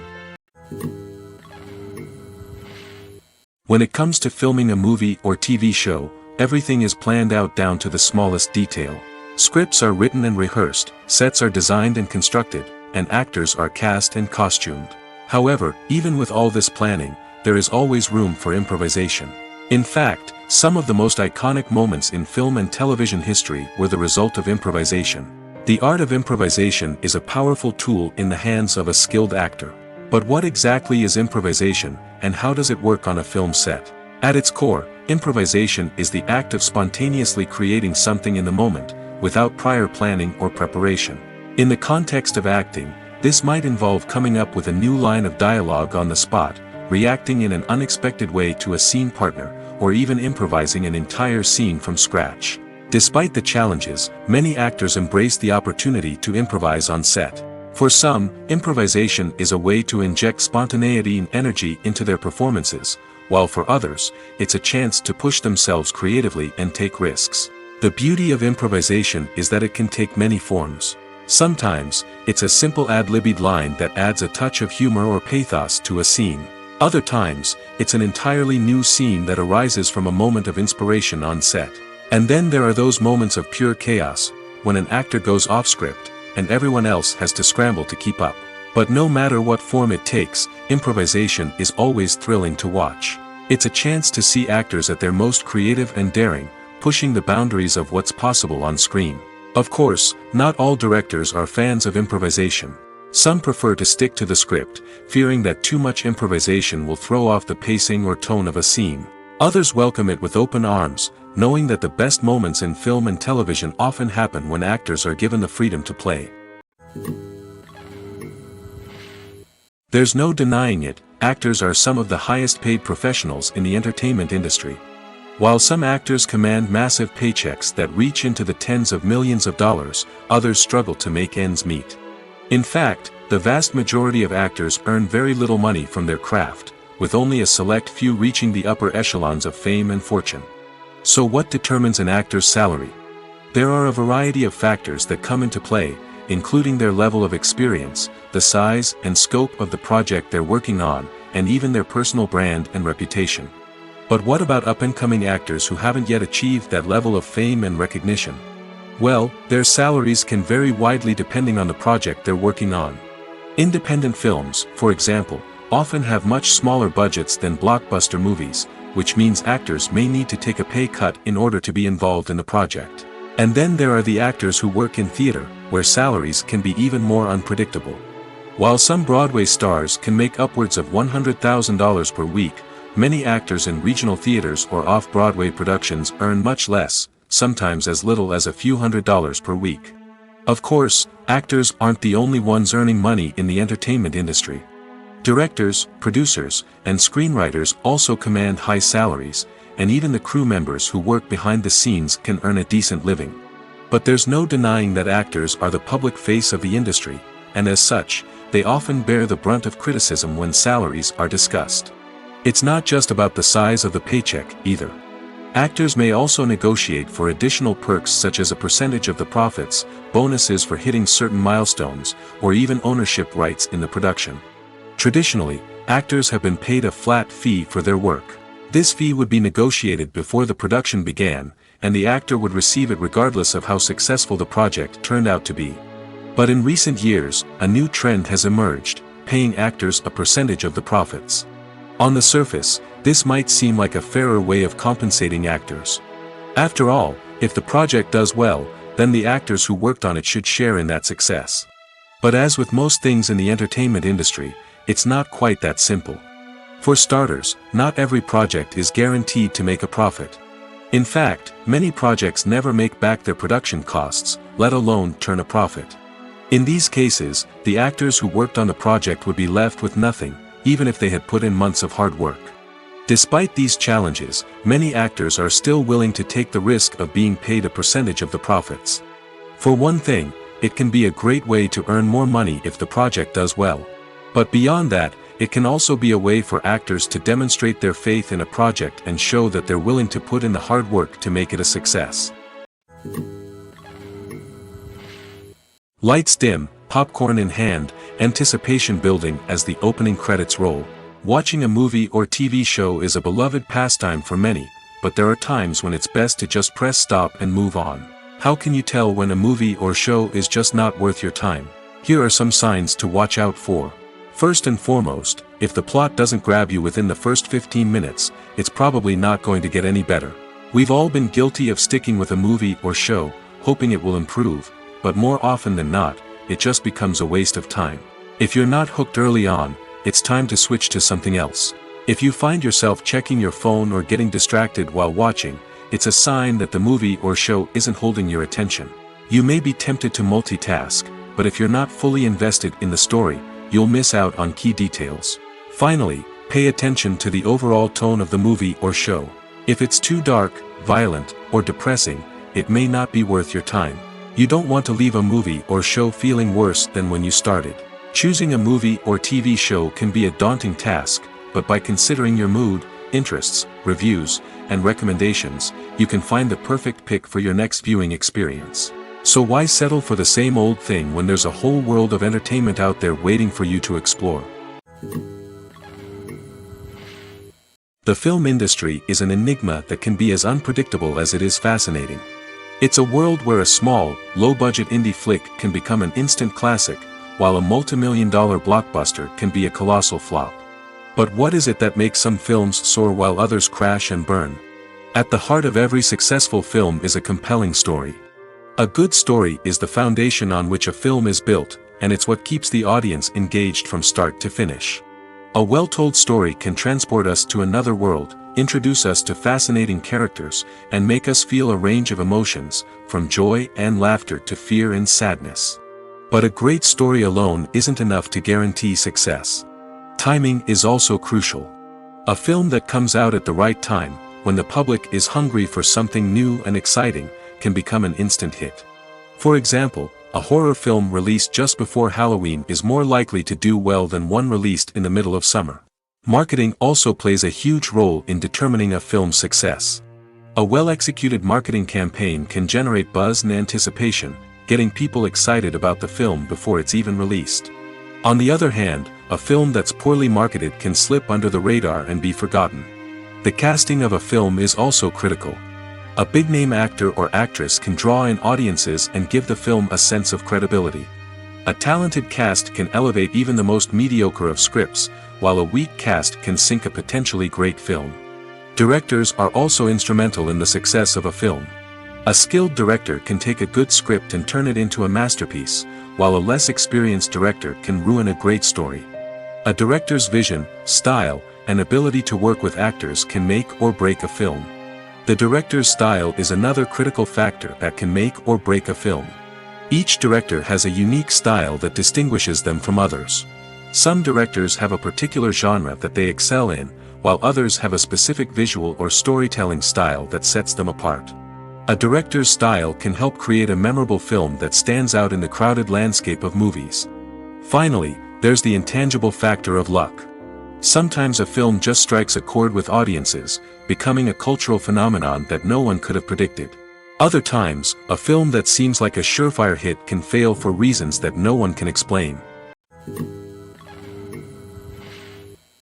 [SPEAKER 1] When it comes to filming a movie or TV show, everything is planned out down to the smallest detail. Scripts are written and rehearsed, sets are designed and constructed, and actors are cast and costumed. However, even with all this planning, there is always room for improvisation. In fact, some of the most iconic moments in film and television history were the result of improvisation. The art of improvisation is a powerful tool in the hands of a skilled actor. But what exactly is improvisation, and how does it work on a film set? At its core, improvisation is the act of spontaneously creating something in the moment, without prior planning or preparation. In the context of acting, this might involve coming up with a new line of dialogue on the spot, reacting in an unexpected way to a scene partner, or even improvising an entire scene from scratch. Despite the challenges, many actors embrace the opportunity to improvise on set. For some, improvisation is a way to inject spontaneity and energy into their performances, while for others, it's a chance to push themselves creatively and take risks. The beauty of improvisation is that it can take many forms. Sometimes, it's a simple ad-libbed line that adds a touch of humor or pathos to a scene. Other times, it's an entirely new scene that arises from a moment of inspiration on set. And then there are those moments of pure chaos, when an actor goes off script, and everyone else has to scramble to keep up. But no matter what form it takes, improvisation is always thrilling to watch. It's a chance to see actors at their most creative and daring, pushing the boundaries of what's possible on screen. Of course, not all directors are fans of improvisation. Some prefer to stick to the script, fearing that too much improvisation will throw off the pacing or tone of a scene. Others welcome it with open arms, knowing that the best moments in film and television often happen when actors are given the freedom to play. There's no denying it, actors are some of the highest paid professionals in the entertainment industry. While some actors command massive paychecks that reach into the tens of millions of dollars, others struggle to make ends meet. In fact, the vast majority of actors earn very little money from their craft, with only a select few reaching the upper echelons of fame and fortune. So what determines an actor's salary? There are a variety of factors that come into play, including their level of experience, the size and scope of the project they're working on, and even their personal brand and reputation. But what about up-and-coming actors who haven't yet achieved that level of fame and recognition? Well, their salaries can vary widely depending on the project they're working on. Independent films, for example, often have much smaller budgets than blockbuster movies, which means actors may need to take a pay cut in order to be involved in the project. And then there are the actors who work in theater, where salaries can be even more unpredictable. While some Broadway stars can make upwards of $100,000 per week, many actors in regional theaters or off-Broadway productions earn much less, sometimes as little as a few $100s per week. Of course, actors aren't the only ones earning money in the entertainment industry. Directors, producers, and screenwriters also command high salaries, and even the crew members who work behind the scenes can earn a decent living. But there's no denying that actors are the public face of the industry, and as such, they often bear the brunt of criticism when salaries are discussed. It's not just about the size of the paycheck, either. Actors may also negotiate for additional perks such as a percentage of the profits, bonuses for hitting certain milestones, or even ownership rights in the production. Traditionally, actors have been paid a flat fee for their work. This fee would be negotiated before the production began, and the actor would receive it regardless of how successful the project turned out to be. But in recent years, a new trend has emerged, paying actors a percentage of the profits. On the surface, this might seem like a fairer way of compensating actors. After all, if the project does well, then the actors who worked on it should share in that success. But as with most things in the entertainment industry, it's not quite that simple. For starters, not every project is guaranteed to make a profit. In fact, many projects never make back their production costs, let alone turn a profit. In these cases, the actors who worked on the project would be left with nothing, even if they had put in months of hard work. Despite these challenges, many actors are still willing to take the risk of being paid a percentage of the profits. For one thing, it can be a great way to earn more money if the project does well. But beyond that, it can also be a way for actors to demonstrate their faith in a project and show that they're willing to put in the hard work to make it a success. Lights dim, popcorn in hand, anticipation building as the opening credits roll. Watching a movie or TV show is a beloved pastime for many, but there are times when it's best to just press stop and move on. How can you tell when a movie or show is just not worth your time? Here are some signs to watch out for. First and foremost, if the plot doesn't grab you within the first 15 minutes, it's probably not going to get any better. We've all been guilty of sticking with a movie or show, hoping it will improve, but more often than not, it just becomes a waste of time. If you're not hooked early on, it's time to switch to something else. If you find yourself checking your phone or getting distracted while watching, it's a sign that the movie or show isn't holding your attention. You may be tempted to multitask, but if you're not fully invested in the story, you'll miss out on key details. Finally, pay attention to the overall tone of the movie or show. If it's too dark, violent, or depressing, it may not be worth your time. You don't want to leave a movie or show feeling worse than when you started. Choosing a movie or TV show can be a daunting task, but by considering your mood, interests, reviews, and recommendations, you can find the perfect pick for your next viewing experience. So why settle for the same old thing when there's a whole world of entertainment out there waiting for you to explore? The film industry is an enigma that can be as unpredictable as it is fascinating. It's a world where a small, low-budget indie flick can become an instant classic, while a multi-million-dollar blockbuster can be a colossal flop. But what is it that makes some films soar while others crash and burn? At the heart of every successful film is a compelling story. A good story is the foundation on which a film is built, and it's what keeps the audience engaged from start to finish. A well-told story can transport us to another world, introduce us to fascinating characters, and make us feel a range of emotions, from joy and laughter to fear and sadness. But a great story alone isn't enough to guarantee success. Timing is also crucial. A film that comes out at the right time, when the public is hungry for something new and exciting, can become an instant hit. For example, a horror film released just before Halloween is more likely to do well than one released in the middle of summer. Marketing also plays a huge role in determining a film's success. A well-executed marketing campaign can generate buzz and anticipation, getting people excited about the film before it's even released. On the other hand, a film that's poorly marketed can slip under the radar and be forgotten. The casting of a film is also critical. A big-name actor or actress can draw in audiences and give the film a sense of credibility. A talented cast can elevate even the most mediocre of scripts, while a weak cast can sink a potentially great film. Directors are also instrumental in the success of a film. A skilled director can take a good script and turn it into a masterpiece, while a less experienced director can ruin a great story. A director's vision, style, and ability to work with actors can make or break a film. The director's style is another critical factor that can make or break a film. Each director has a unique style that distinguishes them from others. Some directors have a particular genre that they excel in, while others have a specific visual or storytelling style that sets them apart. A director's style can help create a memorable film that stands out in the crowded landscape of movies. Finally, there's the intangible factor of luck. Sometimes a film just strikes a chord with audiences, becoming a cultural phenomenon that no one could have predicted. Other times, a film that seems like a surefire hit can fail for reasons that no one can explain.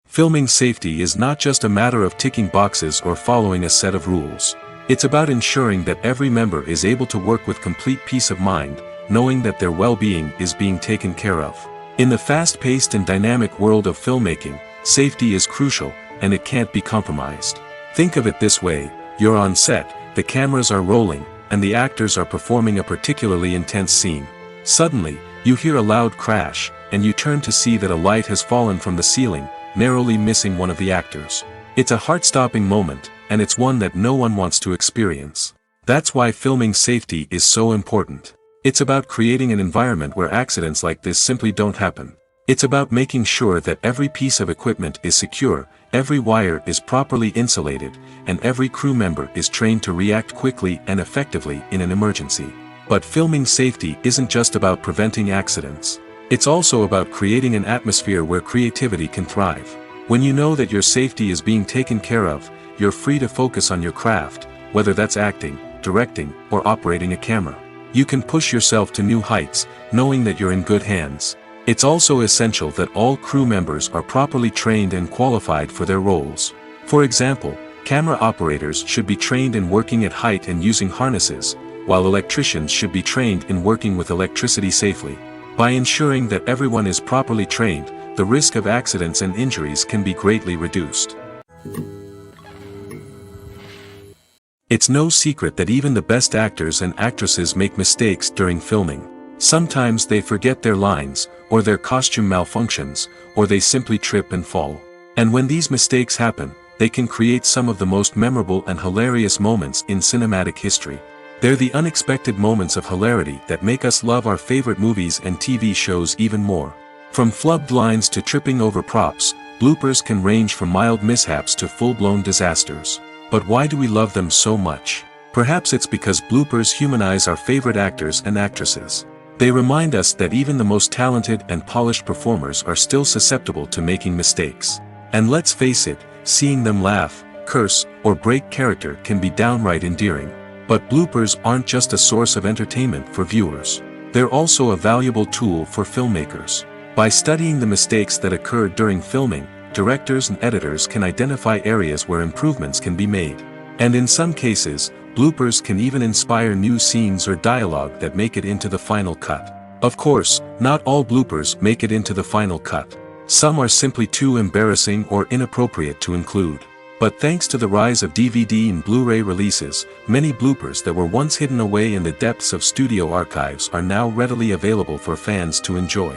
[SPEAKER 1] Filming safety is not just a matter of ticking boxes or following a set of rules. It's about ensuring that every member is able to work with complete peace of mind, knowing that their well-being is being taken care of. In the fast-paced and dynamic world of filmmaking, safety is crucial, and it can't be compromised. Think of it this way: you're on set, the cameras are rolling, and the actors are performing a particularly intense scene. Suddenly, you hear a loud crash, and you turn to see that a light has fallen from the ceiling, narrowly missing one of the actors. It's a heart-stopping moment, and it's one that no one wants to experience. That's why filming safety is so important. It's about creating an environment where accidents like this simply don't happen. It's about making sure that every piece of equipment is secure, every wire is properly insulated, and every crew member is trained to react quickly and effectively in an emergency. But filming safety isn't just about preventing accidents. It's also about creating an atmosphere where creativity can thrive. When you know that your safety is being taken care of, you're free to focus on your craft, whether that's acting, directing, or operating a camera. You can push yourself to new heights, knowing that you're in good hands. It's also essential that all crew members are properly trained and qualified for their roles. For example, camera operators should be trained in working at height and using harnesses, while electricians should be trained in working with electricity safely. By ensuring that everyone is properly trained, the risk of accidents and injuries can be greatly reduced. It's no secret that even the best actors and actresses make mistakes during filming. Sometimes they forget their lines, or their costume malfunctions, or they simply trip and fall. And when these mistakes happen, they can create some of the most memorable and hilarious moments in cinematic history. They're the unexpected moments of hilarity that make us love our favorite movies and TV shows even more. From flubbed lines to tripping over props, bloopers can range from mild mishaps to full-blown disasters. But why do we love them so much? Perhaps it's because bloopers humanize our favorite actors and actresses. They remind us that even the most talented and polished performers are still susceptible to making mistakes. And let's face it, seeing them laugh, curse, or break character can be downright endearing. But bloopers aren't just a source of entertainment for viewers. They're also a valuable tool for filmmakers. By studying the mistakes that occurred during filming, directors and editors can identify areas where improvements can be made. And in some cases, bloopers can even inspire new scenes or dialogue that make it into the final cut. Of course, not all bloopers make it into the final cut. Some are simply too embarrassing or inappropriate to include. But thanks to the rise of DVD and Blu-ray releases, many bloopers that were once hidden away in the depths of studio archives are now readily available for fans to enjoy.